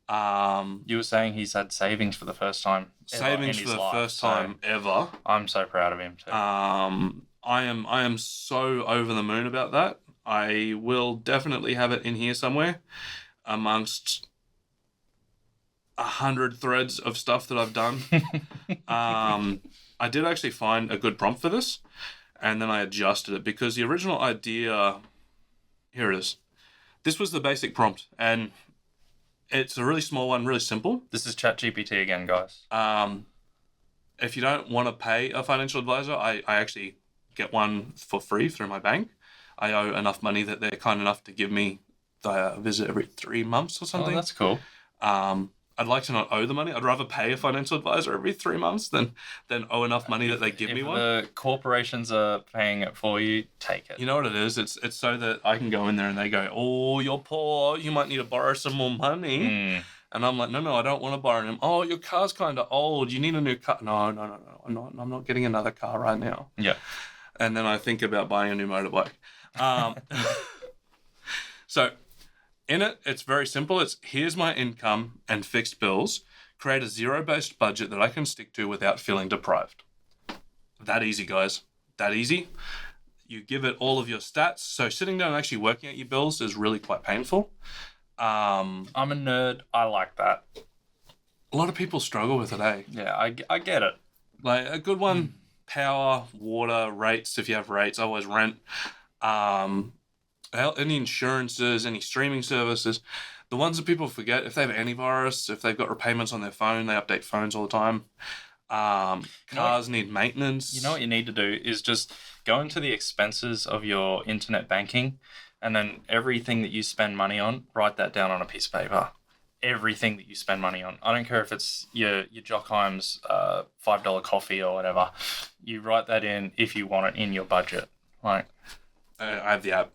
S2: You were saying he's had savings for the first time
S3: Savings for the first time ever.
S2: I'm so proud of him too.
S3: I am so over the moon about that. I will definitely have it in here somewhere amongst 100 threads of stuff that I've done. I did actually find a good prompt for this, and then I adjusted it because the original idea, here it is. This was the basic prompt, and it's a really small one, really simple.
S2: This is ChatGPT again, guys.
S3: If you don't want to pay a financial advisor, I actually get one for free through my bank. I owe enough money that they're kind enough to give me the visit every 3 months or something.
S2: Oh, that's cool.
S3: I'd like to not owe the money. I'd rather pay a financial advisor every 3 months than owe enough money that they give me one.
S2: If the corporations are paying it for you, take it.
S3: You know what it is? It's so that I can go in there and they go, oh, you're poor. You might need to borrow some more money. And I'm like, no, I don't want to borrow them. Oh, your car's kind of old. You need a new car. No. I'm not getting another car right now.
S2: Yeah.
S3: And then I think about buying a new motorbike. So in it, it's very simple. It's here's my income and fixed bills. Create a zero-based budget that I can stick to without feeling deprived. That easy, guys. That easy. You give it all of your stats. So sitting down and actually working out your bills is really quite painful.
S2: I'm a nerd. I like that.
S3: A lot of people struggle with it, eh?
S2: Yeah, I get it.
S3: Like a good one, power, water, rates. If you have rates, always rent. Any insurances, any streaming services. The ones that people forget, if they have antivirus, if they've got repayments on their phone, they update phones all the time. Cars need maintenance.
S2: You know what you need to do is just go into the expenses of your internet banking, and then everything that you spend money on, write that down on a piece of paper. Everything that you spend money on. I don't care if it's your Jockheim's $5 coffee or whatever. You write that in if you want it in your budget. Like,
S3: I have the app.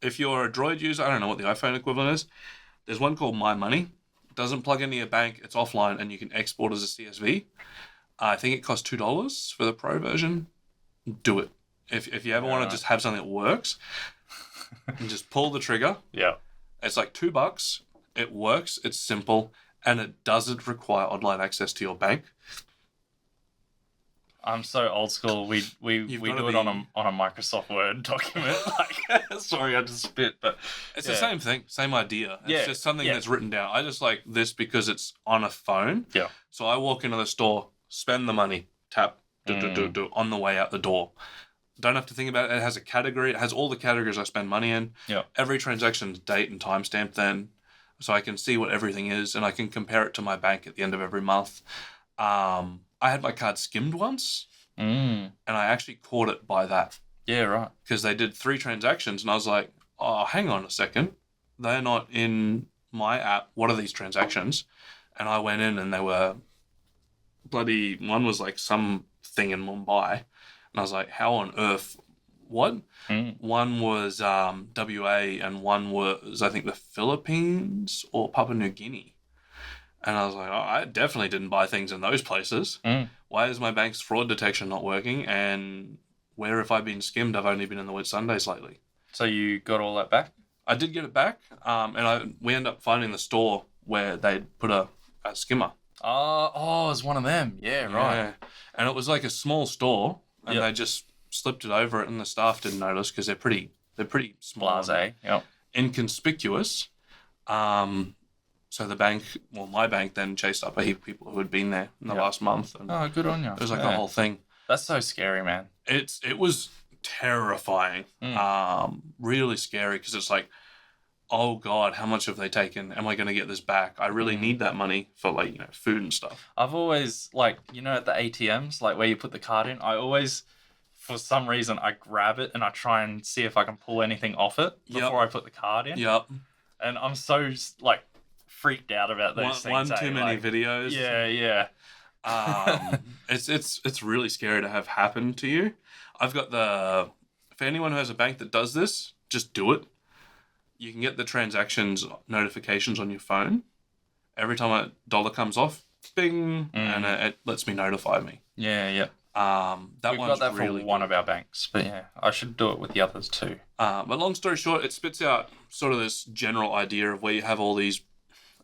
S3: If you're a Droid user, I don't know what the iPhone equivalent is. There's one called My Money. It doesn't plug into your bank. It's offline, and you can export as a CSV. I think it costs $2 for the Pro version. Do it. If you ever want to just have something that works, and just pull the trigger.
S2: Yeah.
S3: It's like $2. It works. It's simple, and it doesn't require online access to your bank.
S2: I'm so old school. We do it on a Microsoft Word document. Like, sorry, I just spit, but
S3: it's the same thing, same idea. It's just something that's written down. I just like this because it's on a phone.
S2: Yeah.
S3: So I walk into the store, spend the money, tap, do on the way out the door. Don't have to think about it. It has a category. It has all the categories I spend money in.
S2: Yeah.
S3: Every transaction's date and timestamp then, so I can see what everything is, and I can compare it to my bank at the end of every month. I had my card skimmed once, and I actually caught it by that.
S2: Yeah, right.
S3: Because they did 3 transactions, and I was like, oh, hang on a second. They're not in my app. What are these transactions? And I went in, and they were bloody... One was like some thing in Mumbai. And I was like, how on earth... What? One was WA, and one was, I think, the Philippines or Papua New Guinea. And I was like, oh, I definitely didn't buy things in those places. Why is my bank's fraud detection not working? And where have I been skimmed? I've only been in the Whitsundays lately.
S2: So you got all that back?
S3: I did get it back, and we ended up finding the store where they'd put a skimmer.
S2: Oh, it was one of them. Yeah, right.
S3: Yeah. And it was like a small store, and they just slipped it over it, and the staff didn't notice because they're pretty small.
S2: Blasé, yep.
S3: Inconspicuous. So the bank, my bank then chased up a heap of people who had been there in the last month. And
S2: oh, good on you.
S3: It was like a whole thing.
S2: That's so scary, man.
S3: It was terrifying. Really scary because it's like, oh God, how much have they taken? Am I going to get this back? I really need that money for food and stuff.
S2: I've always at the ATMs, like where you put the card in, I always, for some reason, I grab it and I try and see if I can pull anything off it before I put the card in.
S3: Yep.
S2: And I'm so freaked out about those things.
S3: One too many videos.
S2: Yeah.
S3: It's really scary to have happen to you. I've got for anyone who has a bank that does this, just do it. You can get the transactions notifications on your phone. Every time a dollar comes off, bing, and it lets me notify me.
S2: Yeah.
S3: That
S2: We've
S3: one's
S2: got that
S3: really
S2: for one
S3: good.
S2: of our banks, but yeah, I should do it with the others too.
S3: But long story short, it spits out sort of this general idea of where you have all these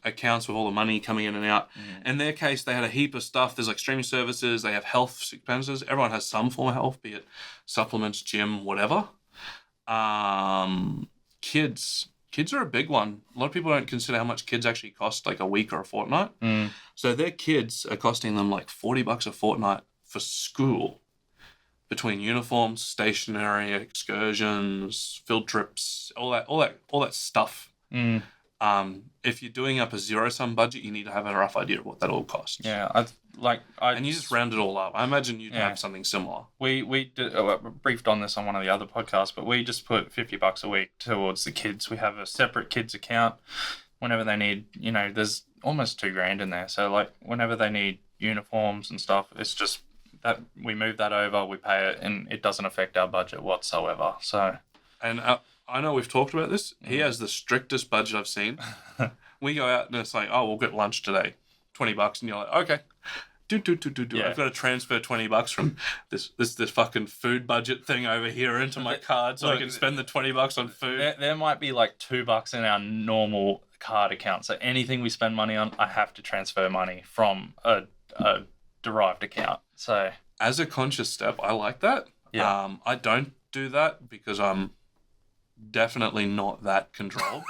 S3: accounts with all the money coming in and out. In their case, they had a heap of stuff. There's like streaming services. They have health expenses. Everyone has some form of health, be it supplements, gym, whatever. Kids are a big one. A lot of people don't consider how much kids actually cost, like a week or a fortnight. So their kids are costing them like $40 a fortnight for school, between uniforms, stationery, excursions, field trips, all that stuff. If you're doing up a zero-sum budget, you need to have a rough idea of what that all costs.
S2: Yeah,
S3: And you just round it all up. I imagine you'd have something similar.
S2: We briefed on this on one of the other podcasts, but we just put $50 a week towards the kids. We have a separate kids account. Whenever they need, there's almost $2,000 in there. So like whenever they need uniforms and stuff, it's just that we move that over, we pay it, and it doesn't affect our budget whatsoever. So,
S3: and I know we've talked about this. He has the strictest budget I've seen. We go out and it's like, oh, we'll get lunch today, $20, and you're like, okay. Do.
S2: Yeah.
S3: I've got to transfer $20 from this fucking food budget thing over here into my card so I can spend the $20 on food.
S2: There might be like $2 in our normal card account. So anything we spend money on, I have to transfer money from a derived account. So
S3: as a conscious step, I like that.
S2: Yeah.
S3: I don't do that because I'm definitely not that controlled.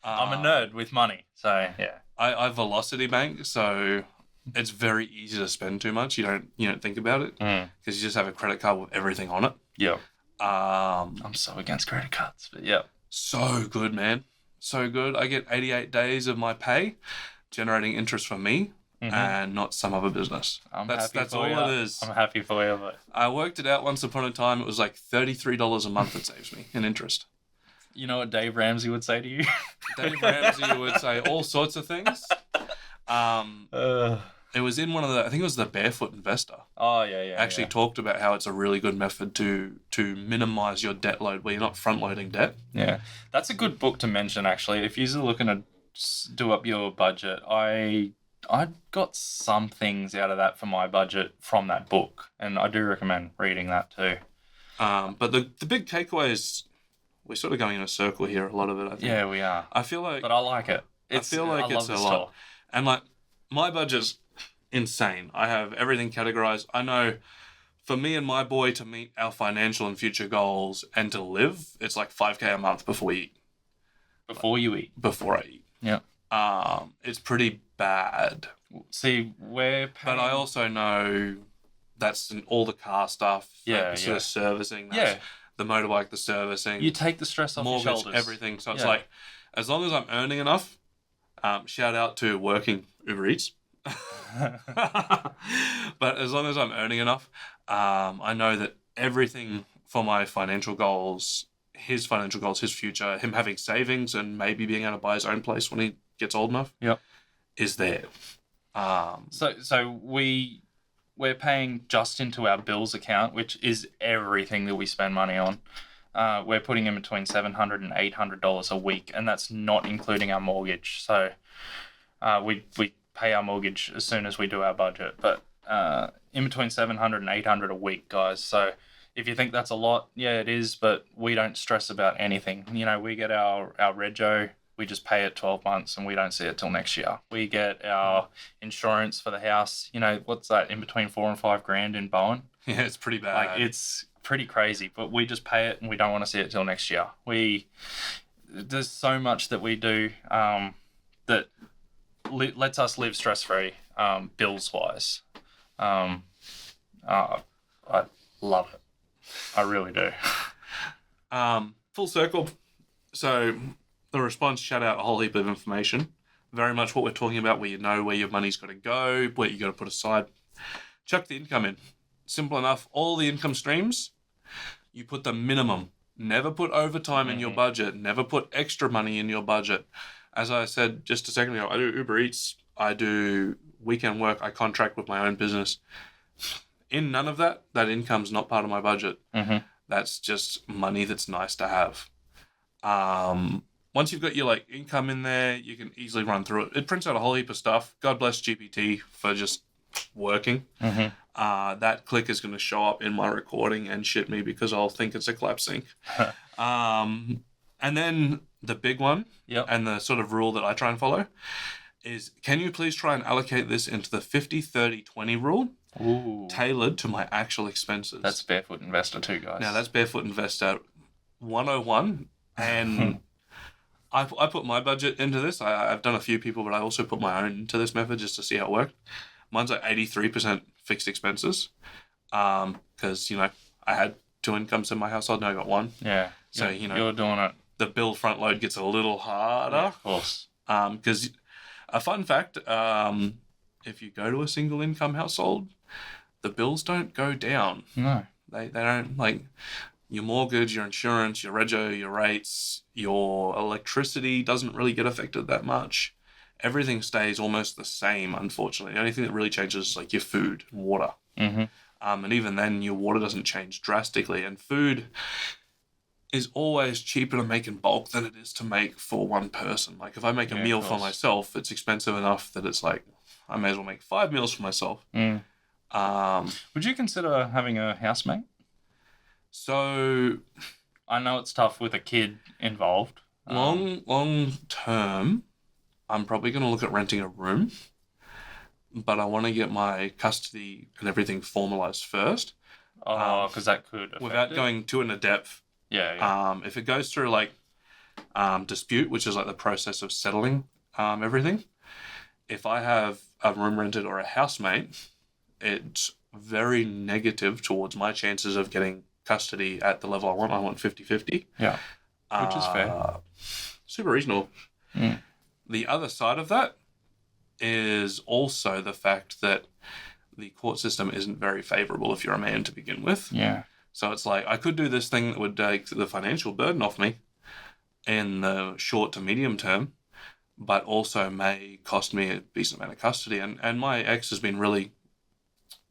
S2: I'm a nerd with money. So yeah.
S3: I velocity bank, so it's very easy to spend too much. You don't think about it because you just have a credit card with everything on it.
S2: Yeah.
S3: I'm
S2: so against credit cards, but yeah.
S3: So good, man. So good. I get 88 days of my pay generating interest for me and not some other business. That's all it is.
S2: I'm happy for you. But
S3: I worked it out once upon a time. It was like $33 a month it saves me in interest.
S2: You know what Dave Ramsey would say to you?
S3: Dave Ramsey would say all sorts of things. It was in one of I think it was the Barefoot Investor.
S2: Oh, yeah.
S3: Actually talked about how it's a really good method to minimize your debt load where you're not front loading debt.
S2: Yeah. That's a good book to mention, actually. If you're looking to do up your budget, I got some things out of that for my budget from that book, and I do recommend reading that too.
S3: But the big takeaway is we're sort of going in a circle here, a lot of it, I think.
S2: Yeah, we are.
S3: I feel like...
S2: But I like it.
S3: I feel like it's a lot. And like, my budget's insane. I have everything categorized. I know for me and my boy to meet our financial and future goals and to live, it's like $5,000 a month before we eat.
S2: Before you eat?
S3: Before I eat.
S2: Yeah.
S3: It's pretty bad.
S2: See, we're paying...
S3: But I also know that's in all the car stuff.
S2: Yeah,
S3: sort of servicing. That's the motorbike, the servicing.
S2: You take the stress off
S3: mortgage,
S2: your shoulders.
S3: Everything. So it's like, as long as I'm earning enough, shout out to working Uber Eats. But as long as I'm earning enough, I know that everything for my financial goals, his financial goals, his future, him having savings and maybe being able to buy his own place when he gets old enough, is there.
S2: So we're paying just into our bills account, which is everything that we spend money on. We're putting in between $700 and $800 a week, and that's not including our mortgage. So we pay our mortgage as soon as we do our budget, but in between $700 and $800 a week, guys. So if you think that's a lot, yeah, it is, but we don't stress about anything. We get our rego, we just pay it 12 months and we don't see it till next year. We get our insurance for the house, what's that, in between $4,000 and $5,000 in Bowen?
S3: Yeah, it's pretty bad.
S2: Like, it's pretty crazy, but we just pay it and we don't want to see it till next year. There's so much that we do that lets us live stress-free, bills-wise. I love it. I really do.
S3: Full circle. So the response shut out a whole heap of information. Very much what we're talking about, where you know where your money's got to go, where you got to put aside. Chuck the income in. Simple enough. All the income streams, you put the minimum. Never put overtime in your budget. Never put extra money in your budget. As I said just a second ago, I do Uber Eats. I do weekend work. I contract with my own business. In none of that income's not part of my budget. That's just money that's nice to have. Once you've got your income in there, you can easily run through it. It prints out a whole heap of stuff. God bless GPT for just working. that click is going to show up in my recording and shit me because I'll think it's a clap sync. And then the big one,
S2: Yep.
S3: and the sort of rule that I try and follow is, can you please try and allocate this into the 50-30-20 rule,
S2: Ooh.
S3: tailored to my actual expenses?
S2: That's Barefoot Investor too, guys.
S3: Now, that's Barefoot Investor 101, and I put my budget into this. I've done a few people, but I also put my own into this method just to see how it worked. Mine's like 83% fixed expenses, because, you know, I had 2 incomes in my household, now I got 1.
S2: Yeah.
S3: So,
S2: you're,
S3: you know,
S2: you're doing it.
S3: the bill front load gets a little harder.
S2: Yeah, of course.
S3: Because a fun fact, if you go to a single income household, the bills don't go down.
S2: No.
S3: They don't, like, your mortgage, your insurance, your rego, your rates, your electricity doesn't really get affected that much. Everything stays almost the same, unfortunately. The only thing that really changes is like your food, water.
S2: Mm-hmm.
S3: And even then, your water doesn't change drastically. And food is always cheaper to make in bulk than it is to make for one person. Like, if I make a
S2: Yeah,
S3: meal
S2: of
S3: for
S2: course.
S3: myself, it's expensive enough that it's like, I may as well make 5 meals for myself.
S2: Mm.
S3: Um,
S2: Would you consider having a housemate?
S3: so
S2: I know it's tough with a kid involved.
S3: long term, I'm probably going to look at renting a room, but I want to get my custody and everything formalized first.
S2: Because that could affect
S3: Without
S2: it.
S3: going too into depth.
S2: Yeah.
S3: If it goes through like dispute, which is like the process of settling everything, if I have a room rented or a housemate, it's very negative towards my chances of getting custody at the level I want. I want 50-50.
S2: Yeah. Which is fair.
S3: Super reasonable.
S2: Mm.
S3: The other side of that is also the fact that the court system isn't very favourable if you're a man to begin with.
S2: Yeah.
S3: So it's like, I could do this thing that would take the financial burden off me in the short to medium term, but also may cost me a decent amount of custody. And my ex has been really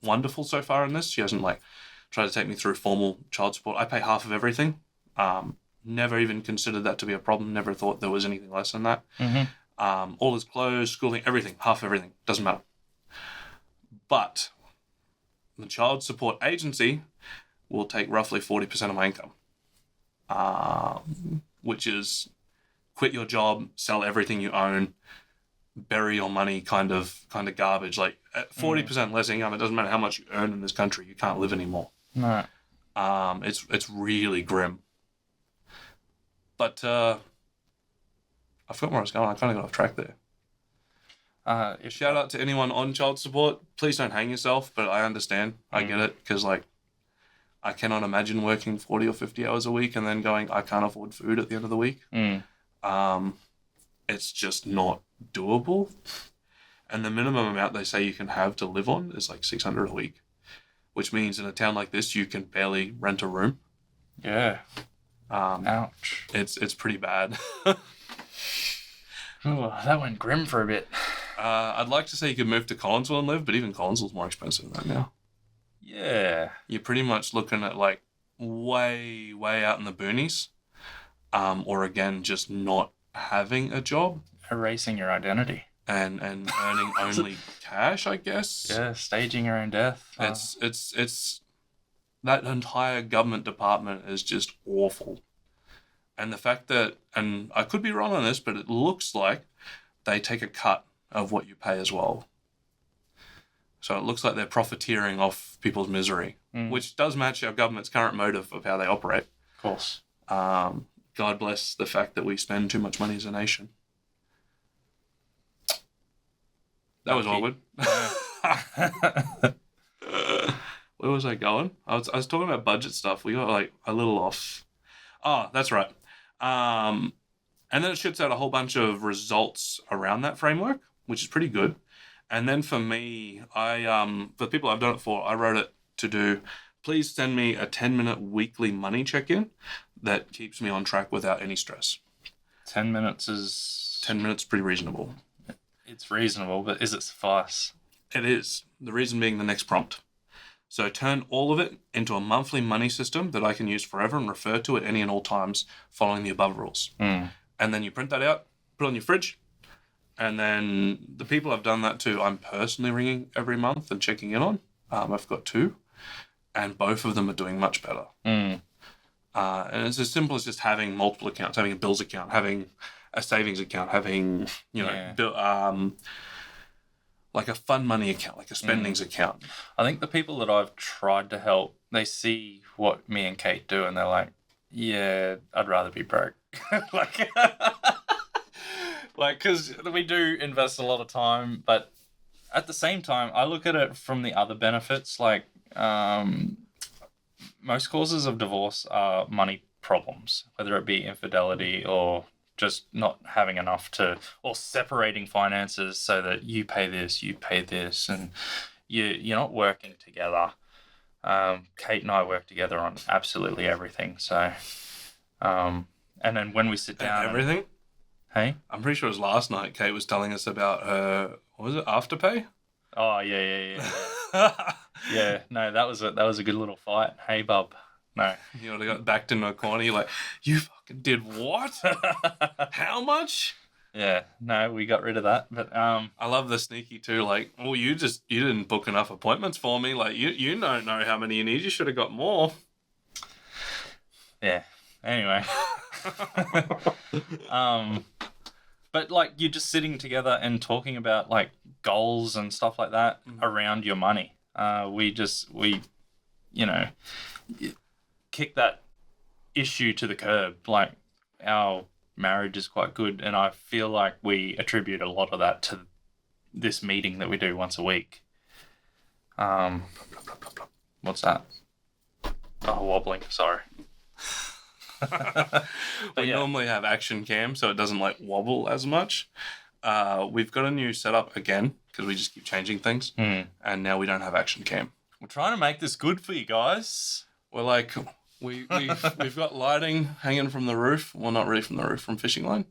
S3: wonderful so far in this. She hasn't like tried to take me through formal child support. I pay half of everything. Never even considered that to be a problem. Never thought there was anything less than that.
S2: Mm-hmm.
S3: All his clothes, schooling, everything, half everything. Doesn't matter. But the child support agency will take roughly 40% of my income, which is quit your job, sell everything you own, bury your money kind of garbage. Like at 40% less income, it doesn't matter how much you earn in this country, you can't live anymore.
S2: No.
S3: It's really grim. But I forgot where I was going. I kind of got off track there. Shout out to anyone on child support. Please don't hang yourself, but I understand. I get it, because like, I cannot imagine working 40 or 50 hours a week and then going, I can't afford food at the end of the week. It's just not doable. And the minimum amount they say you can have to live on is like $600 a week, which means in a town like this, you can barely rent a room.
S2: Yeah. Ouch.
S3: It's pretty bad.
S2: Oh, that went grim for a bit.
S3: I'd like to say you could move to Collinsville and live, but even Collinsville's more expensive right now.
S2: Yeah.
S3: You're pretty much looking at like way out in the boonies, or again, just not having a job
S2: Erasing your identity.
S3: and earning only cash, I guess.
S2: Yeah, staging your own death.
S3: It's that entire government department is just awful. And the fact that, and I could be wrong on this, but it looks like they take a cut of what you pay as well. So it looks like they're profiteering off people's misery, which does match our government's current motive of how they operate.
S2: Of course.
S3: God bless the fact that we spend too much money as a nation. That was awkward. Where was I going? I was talking about budget stuff. We got like a little off. Oh, that's right. And then it shoots out a whole bunch of results around that framework, which is pretty good. And then for me, for the people I've done it for, I wrote it to do, please send me a 10-minute weekly money check-in that keeps me on track without any stress.
S2: 10 minutes is...
S3: 10 minutes pretty reasonable.
S2: It's reasonable, but is it suffice?
S3: It is. The reason being the next prompt. So turn all of it into a monthly money system that I can use forever and refer to at any and all times following the above rules. And then you print that out, put it on your fridge, and then the people I've done that to, I'm personally ringing every month and checking in on. I've got two, and both of them are doing much better.
S2: Mm.
S3: And it's as simple as just having multiple accounts, having a bills account, having a savings account, having, like a fun money account, like a spendings account.
S2: I think the people that I've tried to help, they see what me and Kate do and they're like, yeah, I'd rather be broke. Because we do invest a lot of time, but at the same time, I look at it from the other benefits. Like, most causes of divorce are money problems, whether it be infidelity or just not having enough or separating finances so that you pay this, and you're not working together. Kate and I work together on absolutely everything. So, and then when we sit down,
S3: everything.
S2: Hey,
S3: I'm pretty sure it was last night. Kate was telling us about her. What was it? Afterpay.
S2: Oh yeah. Yeah, no, that was a good little fight. Hey, bub. No.
S3: You would have got backed into a corner. You're like, you fucking did what? How much?
S2: Yeah, no, we got rid of that. But
S3: I love the sneaky too. Like, well, you didn't book enough appointments for me. Like, you don't know how many you need. You should have got more.
S2: Yeah. Anyway. But like you're just sitting together and talking about like goals and stuff like that around your money. We kick that issue to the curb. Like our marriage is quite good, and I feel like we attribute a lot of that to this meeting that we do once a week. What's that? Oh, wobbling. Sorry.
S3: We normally have action cam, so it doesn't like wobble as much. We've got a new setup again because we just keep changing things, and now we don't have action cam.
S2: We're trying to make this good for you guys.
S3: We're like, we've got lighting hanging from the roof. Well, not really from the roof, from fishing line.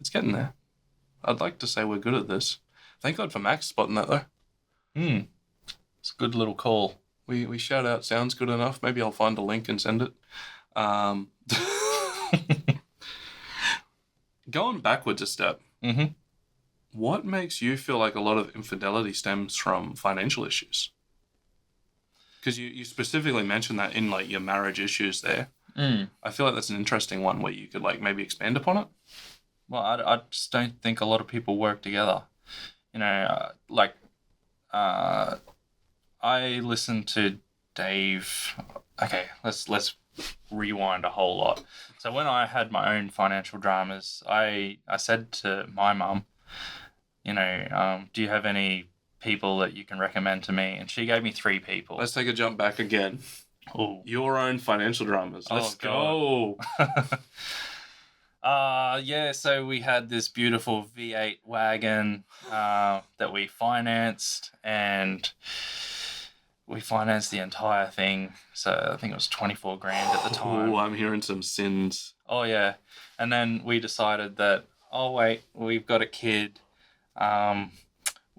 S3: It's getting there. I'd like to say we're good at this. Thank God for Max spotting that though.
S2: It's a good little call.
S3: We shout out sounds good enough. Maybe I'll find a link and send it. Going backwards a step. What makes you feel like a lot of infidelity stems from financial issues? Because you specifically mentioned that in like your marriage issues there. I feel like that's an interesting one where you could like maybe expand upon it.
S2: Well, I just don't think a lot of people work together. I listen to Dave. Okay, let's rewind a whole lot. So when I had my own financial dramas, I said to my mum, do you have any people that you can recommend to me? And she gave me 3 people.
S3: Let's take a jump back again.
S2: Ooh.
S3: Your own financial dramas. Let's go.
S2: So we had this beautiful V8 wagon that we financed, and we financed the entire thing. So I think it was 24 grand at the time.
S3: Oh, I'm hearing some sins.
S2: Oh, yeah. And then we decided that, oh, wait, we've got a kid.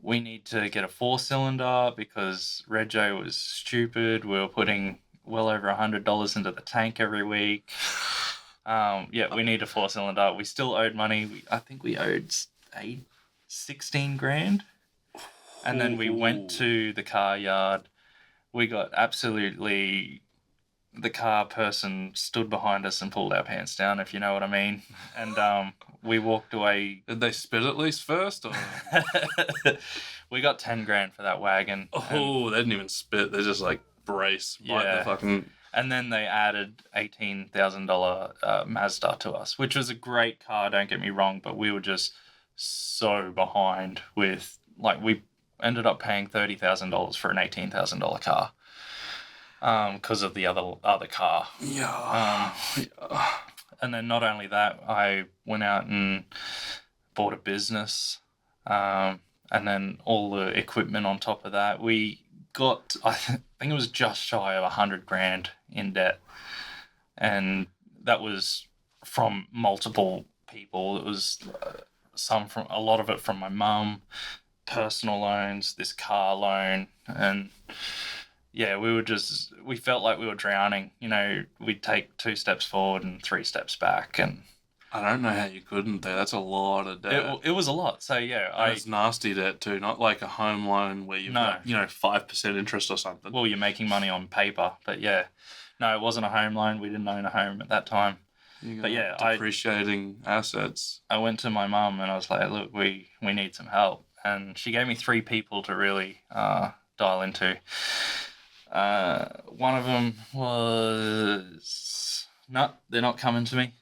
S2: We need to get a 4-cylinder because Rego was stupid. We were putting well over $100 into the tank every week. We need a 4-cylinder. We still owed money. I think we owed 16 grand. And then we went to the car yard. We got the car person stood behind us and pulled our pants down, if you know what I mean. And we walked away.
S3: Did they spit at least first? Or?
S2: We got 10 grand for that wagon.
S3: Oh, they didn't even spit. They just like brace.
S2: Yeah.
S3: The fucking...
S2: And then they added $18,000 Mazda to us, which was a great car, don't get me wrong, but we were just so behind with, like, we ended up paying $30,000 for an $18,000 car because of the other car.
S3: Yeah.
S2: And then not only that, I went out and bought a business, and then all the equipment on top of that. We got, I think it was just shy of 100 grand in debt, and that was from multiple people. It was a lot of it from my mum, personal loans, this car loan, and yeah, we felt like we were drowning. We'd take 2 steps forward and 3 steps back, and
S3: I don't know how you couldn't though. That's a lot of debt.
S2: It was a lot. So yeah,
S3: And it's nasty debt too, not like a home loan where you've got 5% interest or something.
S2: Well, you're making money on paper, but yeah, no, it wasn't a home loan. We didn't own a home at that time. But yeah,
S3: depreciating assets.
S2: I went to my mum and I was like, look, we need some help, and she gave me 3 people to really dial into. One of them was they're not coming to me,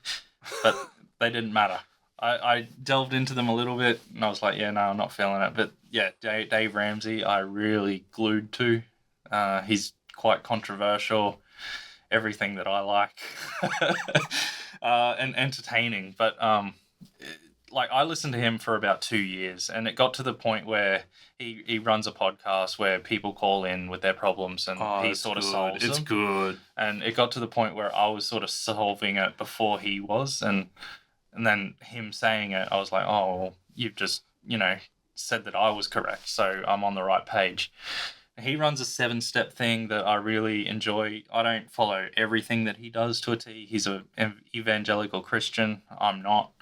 S2: but they didn't matter. I delved into them a little bit and I was like, yeah, no, I'm not feeling it. But yeah, Dave Ramsey, I really glued to. He's quite controversial, everything that I like, and entertaining. But like I listened to him for about 2 years, and it got to the point where he runs a podcast where people call in with their problems and he sort of solves them.
S3: It's good.
S2: And it got to the point where I was sort of solving it before he was, and then him saying it, I was like, oh, well, you've just, said that I was correct, so I'm on the right page. He runs a 7-step thing that I really enjoy. I don't follow everything that he does to a T. He's an evangelical Christian. I'm not.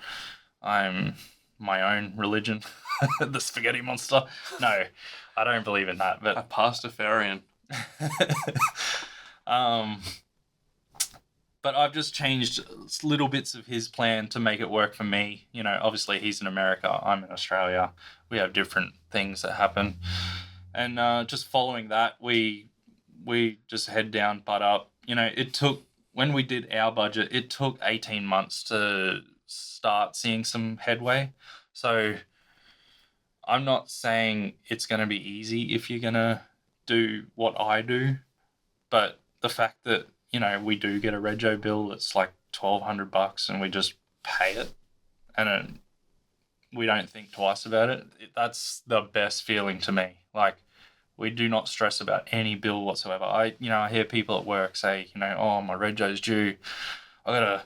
S2: I'm my own religion, the spaghetti monster. No, I don't believe in that. But
S3: a pastafarian.
S2: But I've just changed little bits of his plan to make it work for me. Obviously he's in America, I'm in Australia. We have different things that happen. And just following that, we just head down, butt up. It took, when we did our budget, it took 18 months to start seeing some headway. So I'm not saying it's going to be easy if you're going to do what I do, but the fact that, we do get a rego bill that's like $1,200 and we just pay it and we don't think twice about it, that's the best feeling to me. Like, we do not stress about any bill whatsoever. I hear people at work say, oh, my rego's due. I got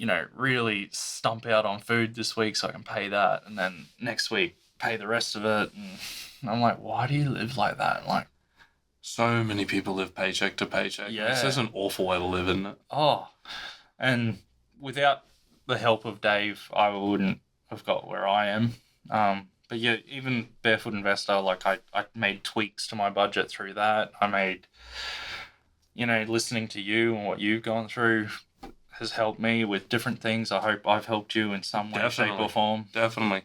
S2: to, really stump out on food this week so I can pay that. And then next week, pay the rest of it. And I'm like, why do you live like that? Like,
S3: so many people live paycheck to paycheck.
S2: Yeah.
S3: It's just an awful way to live, isn't it?
S2: Oh, and without the help of Dave, I wouldn't have got where I am. But yeah, even Barefoot Investor, like I made tweaks to my budget through that. I made, listening to you and what you've gone through has helped me with different things. I hope I've helped you in some way, shape or form.
S3: Definitely.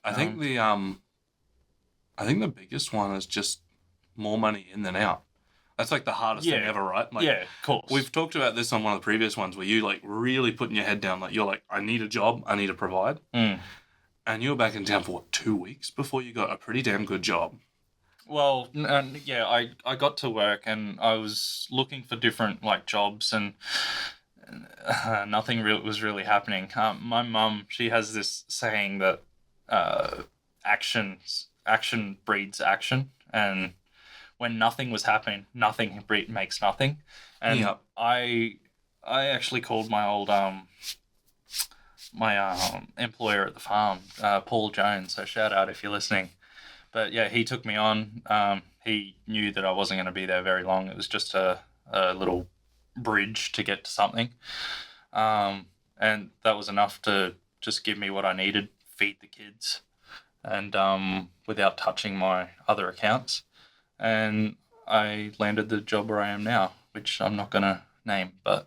S3: I think the biggest one is just more money in than out. That's like the hardest thing ever, right? Like,
S2: yeah, of course.
S3: We've talked about this on one of the previous ones where you like really putting your head down. Like you're like, I need a job, I need to provide. And you were back in town for 2 weeks before you got a pretty damn good job.
S2: Well, yeah, I got to work and I was looking for different like jobs and nothing was really happening. My mum, she has this saying that action breeds action, and when nothing was happening, nothing makes nothing. And
S3: yep.
S2: I actually called my old employer at the farm, Paul Jones. So shout out if you're listening. But yeah, he took me on. He knew that I wasn't going to be there very long. It was just a little bridge to get to something. And that was enough to just give me what I needed, feed the kids, and without touching my other accounts. And I landed the job where I am now, which I'm not going to name, but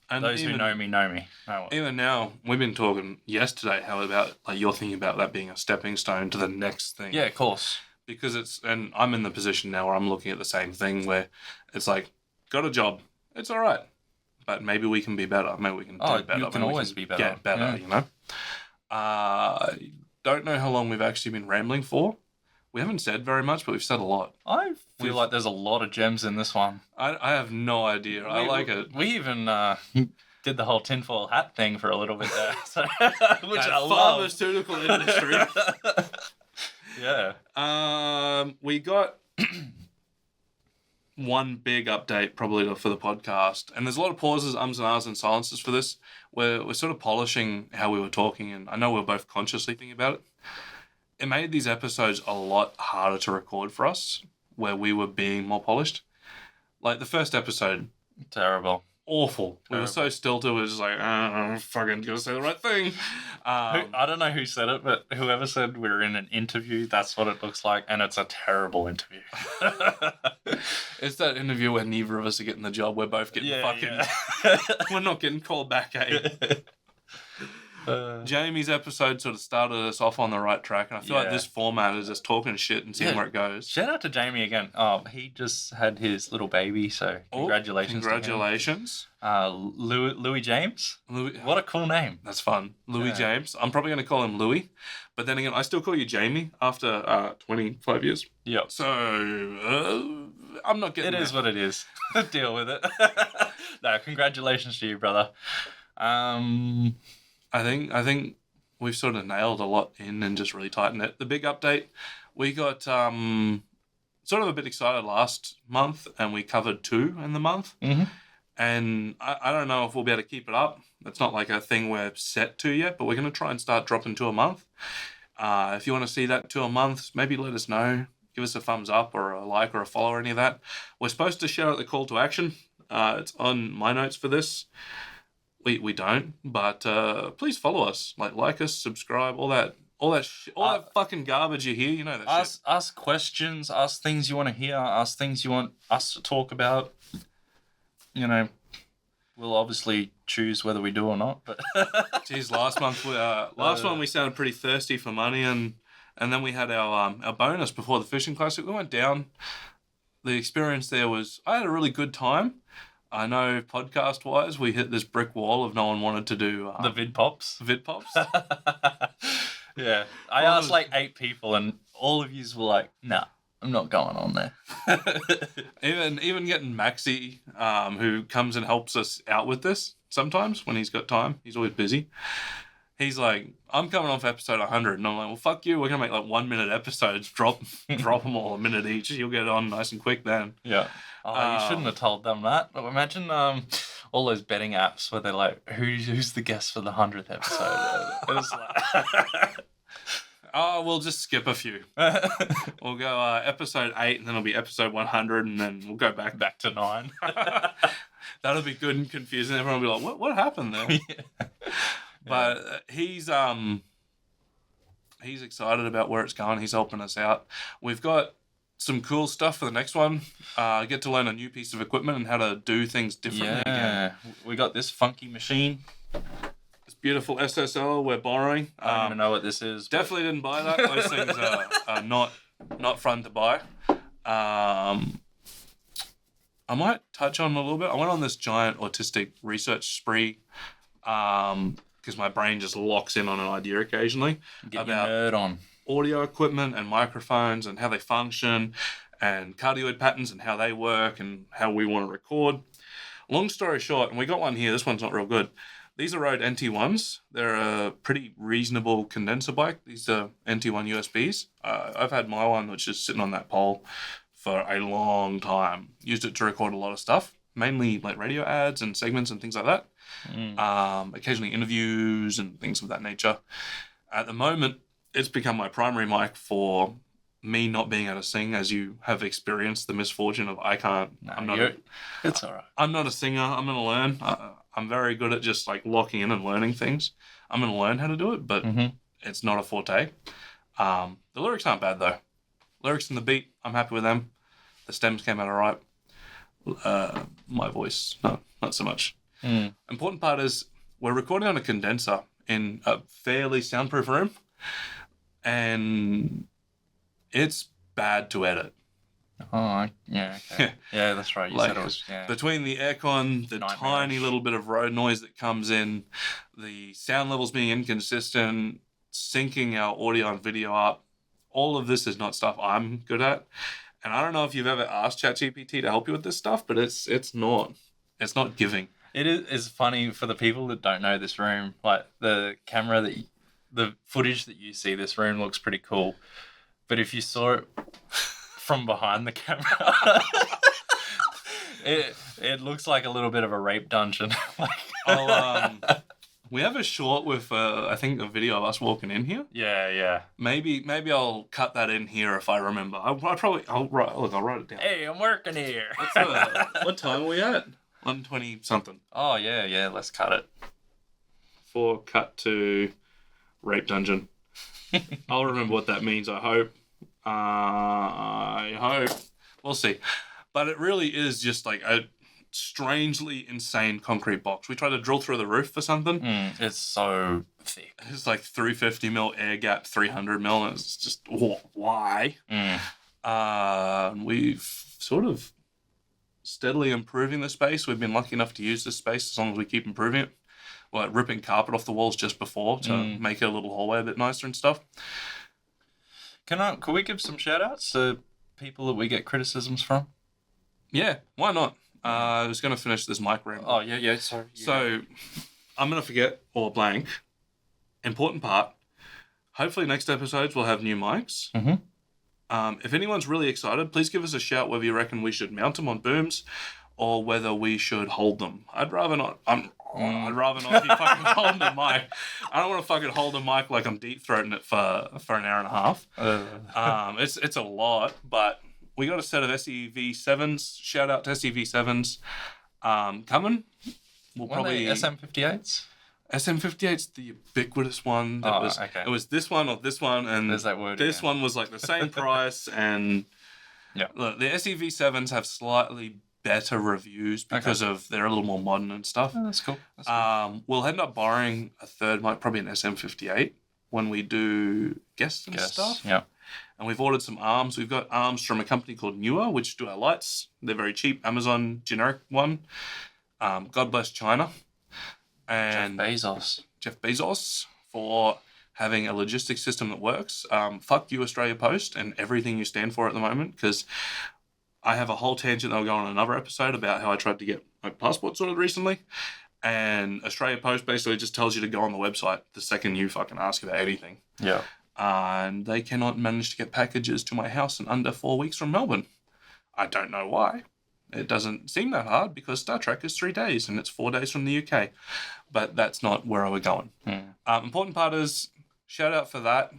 S2: those who know me know me.
S3: Even now, we've been talking yesterday how about like you're thinking about that being a stepping stone to the next thing.
S2: Yeah, of course.
S3: Because and I'm in the position now where I'm looking at the same thing where it's like, got a job, it's all right, but maybe we can be better. Maybe we can do better.
S2: You can always be better.
S3: Get better, Don't know how long we've actually been rambling for. We haven't said very much, but we've said a lot.
S2: I feel like there's a lot of gems in this one.
S3: I have no idea. I like it.
S2: We even did the whole tinfoil hat thing for a little bit there, which I love.
S3: Pharmaceutical industry.
S2: Yeah.
S3: We got one big update probably for the podcast, and there's a lot of pauses, ums and ahs and silences for this. We're sort of polishing how we were talking, and I know we're both consciously thinking about it. It made these episodes a lot harder to record for us, where we were being more polished. Like the first episode,
S2: terrible.
S3: awful. We were so stilted. We were just like, I'm fucking gonna say the right thing.
S2: I don't know who said it, but whoever said we're in an interview, that's what it looks like, and it's a terrible interview.
S3: It's that interview where neither of us are getting the job. We're both getting we're not getting called back, eh? Jamie's episode sort of started us off on the right track, and I feel like this format is just talking shit and seeing where it goes.
S2: Shout out to Jamie again. He just had his little baby, so congratulations.
S3: Congratulations.
S2: To him. Louis James. What a cool name.
S3: That's fun. Louis James. I'm probably going to call him Louis, but then again, I still call you Jamie after 25 years.
S2: Yep.
S3: So I'm not getting
S2: It is what it is. Deal with it. No, congratulations to you, brother.
S3: I think we've sort of nailed a lot in and just really tightened it. The big update, we got sort of a bit excited last month, and we covered 2 in the month.
S2: Mm-hmm.
S3: And I don't know if we'll be able to keep it up. It's not like a thing we're set to yet, but we're going to try and start dropping 2 a month. If you want to see that 2 a month, maybe let us know. Give us a thumbs up or a like or a follow or any of that. We're supposed to shout out the call to action. It's on my notes for this. We don't, but please follow us. Like us, subscribe, all that fucking garbage you hear. You know that shit.
S2: Ask questions, ask things you want to hear, ask things you want us to talk about. You know, we'll obviously choose whether we do or not. But
S3: geez, last month we sounded pretty thirsty for money, and then we had our bonus before the fishing classic. We went down. The experience there was I had a really good time. I know podcast-wise, we hit this brick wall of no one wanted to do...
S2: the vid pops. Yeah. I asked 8 people, and all of yous were like, nah, I'm not going on there.
S3: even getting Maxi, who comes and helps us out with this sometimes when he's got time. He's always busy. He's like, I'm coming off episode 100. And I'm like, well, fuck you. We're going to make 1-minute episodes. Drop them all a minute each. You'll get on nice and quick then.
S2: Yeah. Oh, you shouldn't have told them that. But imagine all those betting apps where they're like, who's the guest for the 100th episode? It was like...
S3: Oh, we'll just skip a few. We'll go episode 8, and then it'll be episode 100, and then we'll go back
S2: to 9.
S3: That'll be good and confusing. Everyone will be like, what happened there? Yeah. But he's excited about where it's going. He's helping us out. We've got some cool stuff for the next one. Get to learn a new piece of equipment and how to do things differently again.
S2: We got this funky machine.
S3: This beautiful SSL we're borrowing.
S2: I don't even know what this is.
S3: Definitely didn't buy that. Those things are not fun to buy. I might touch on a little bit. I went on this giant autistic research spree because my brain just locks in on an idea occasionally
S2: about your nerd on
S3: audio equipment and microphones and how they function and cardioid patterns and how they work and how we want to record. Long story short, and we got one here. This one's not real good. These are Rode NT1s. They're a pretty reasonable condenser bike. These are NT1 USBs. I've had my one, which is sitting on that pole for a long time. Used it to record a lot of stuff, mainly radio ads and segments and things like that. Occasionally interviews and things of that nature. At the moment, it's become my primary mic for me not being able to sing, as you have experienced the misfortune of I can't.
S2: No, it's all right.
S3: I'm not a singer. I'm going to learn. I'm very good at just locking in and learning things. I'm going to learn how to do it, but it's not a forte. The lyrics aren't bad though. Lyrics and the beat, I'm happy with them. The stems came out all right. My voice, no, not so much. Important part is we're recording on a condenser in a fairly soundproof room, and it's bad to edit.
S2: Oh, yeah, okay. Yeah, that's right. You said it was,
S3: between the aircon, the tiny little bit of road noise that comes in, the sound levels being inconsistent, syncing our audio and video up, all of this is not stuff I'm good at. And I don't know if you've ever asked ChatGPT to help you with this stuff, but it's not giving.
S2: It is funny for the people that don't know this room. The camera the footage that you see, this room looks pretty cool. But if you saw it from behind the camera, it looks like a little bit of a rape dungeon.
S3: We have a short with I think a video of us walking in here.
S2: Yeah.
S3: Maybe I'll cut that in here if I remember. I'll write it down.
S2: Hey, I'm working here.
S3: What time are we at? 120 something.
S2: Oh, yeah, let's cut it.
S3: 4 cut to rape dungeon. I'll remember what that means, I hope. I hope. We'll see. But it really is just like a strangely insane concrete box. We tried to drill through the roof for something.
S2: It's so thick.
S3: It's like 350mm air gap, 300mm, and it's just, why? We've sort of steadily improving the space. We've been lucky enough to use this space as long as we keep improving it. Like ripping carpet off the walls just before to make it a little hallway a bit nicer and stuff.
S2: Can we give some shout outs to people that we get criticisms from?
S3: Yeah, why not? I was going to finish this mic ramble.
S2: Oh, yeah, sorry.
S3: So, I'm going to forget or blank. Important part. Hopefully next episodes we'll have new mics. If anyone's really excited, please give us a shout whether you reckon we should mount them on booms or whether we should hold them. I'd rather not. I'd rather not be fucking holding the mic. I don't want to fucking hold the mic like I'm deep throating it for an hour and a half. It's a lot, but we got a set of SEV7s. Shout out to SEV7s. Coming. We'll probably
S2: SM58s.
S3: SM58's the ubiquitous one.
S2: Okay.
S3: It was this one or this one, and
S2: there's that word.
S3: This one was like the same price, and look, the SEV7s have slightly better reviews because of they're a little more modern and stuff.
S2: Oh, that's cool.
S3: We'll end up borrowing a third mic, probably an SM58, when we do guests and stuff.
S2: Yeah.
S3: And we've ordered some arms. We've got arms from a company called Newer, which do our lights. They're very cheap. Amazon generic one. God bless China. And Jeff Bezos for having a logistics system that works. Fuck you, Australia Post, and everything you stand for at the moment, because I have a whole tangent that will go on another episode about how I tried to get my passport sorted recently. And Australia Post basically just tells you to go on the website the second you fucking ask about anything.
S2: Yeah.
S3: And they cannot manage to get packages to my house in under 4 weeks from Melbourne. I don't know why. It doesn't seem that hard because Star Trek is 3 days and it's 4 days from the UK. But that's not where I was going. Important part is shout out for that.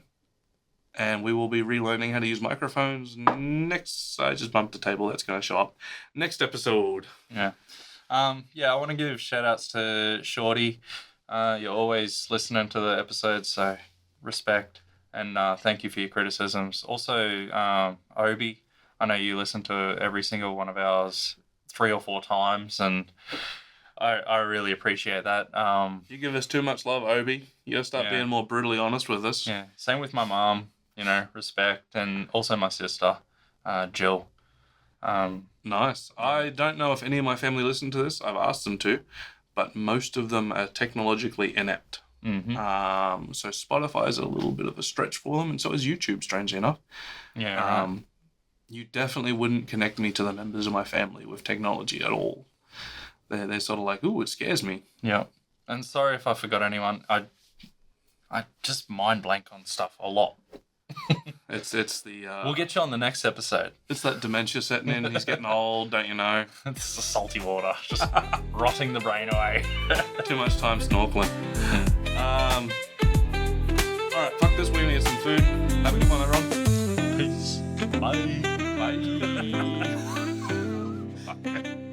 S3: And we will be relearning how to use microphones next. I just bumped the table. That's going to show up next episode.
S2: Yeah. I want to give shout outs to Shorty. You're always listening to the episodes, so respect. And thank you for your criticisms. Also, Obi, I know you listen to every single one of ours 3 or 4 times, and I really appreciate that.
S3: You give us too much love, Obi. You gotta start being more brutally honest with us.
S2: Yeah, same with my mom, respect, and also my sister, Jill.
S3: Nice. I don't know if any of my family listen to this. I've asked them to, but most of them are technologically inept. So Spotify is a little bit of a stretch for them, and so is YouTube, strangely enough.
S2: Yeah.
S3: You definitely wouldn't connect me to the members of my family with technology at all. They're sort of like, ooh, it scares me.
S2: Yeah. And sorry if I forgot anyone. I just mind blank on stuff a lot.
S3: It's the
S2: we'll get you on the next episode.
S3: It's that dementia setting in. He's getting old, don't you know?
S2: It's the salty water, just rotting the brain away.
S3: Too much time snorkeling. All right, fuck this. We're gonna get some food. Have a good one, everyone.
S2: Peace. Bye.
S3: Bye. Fuck.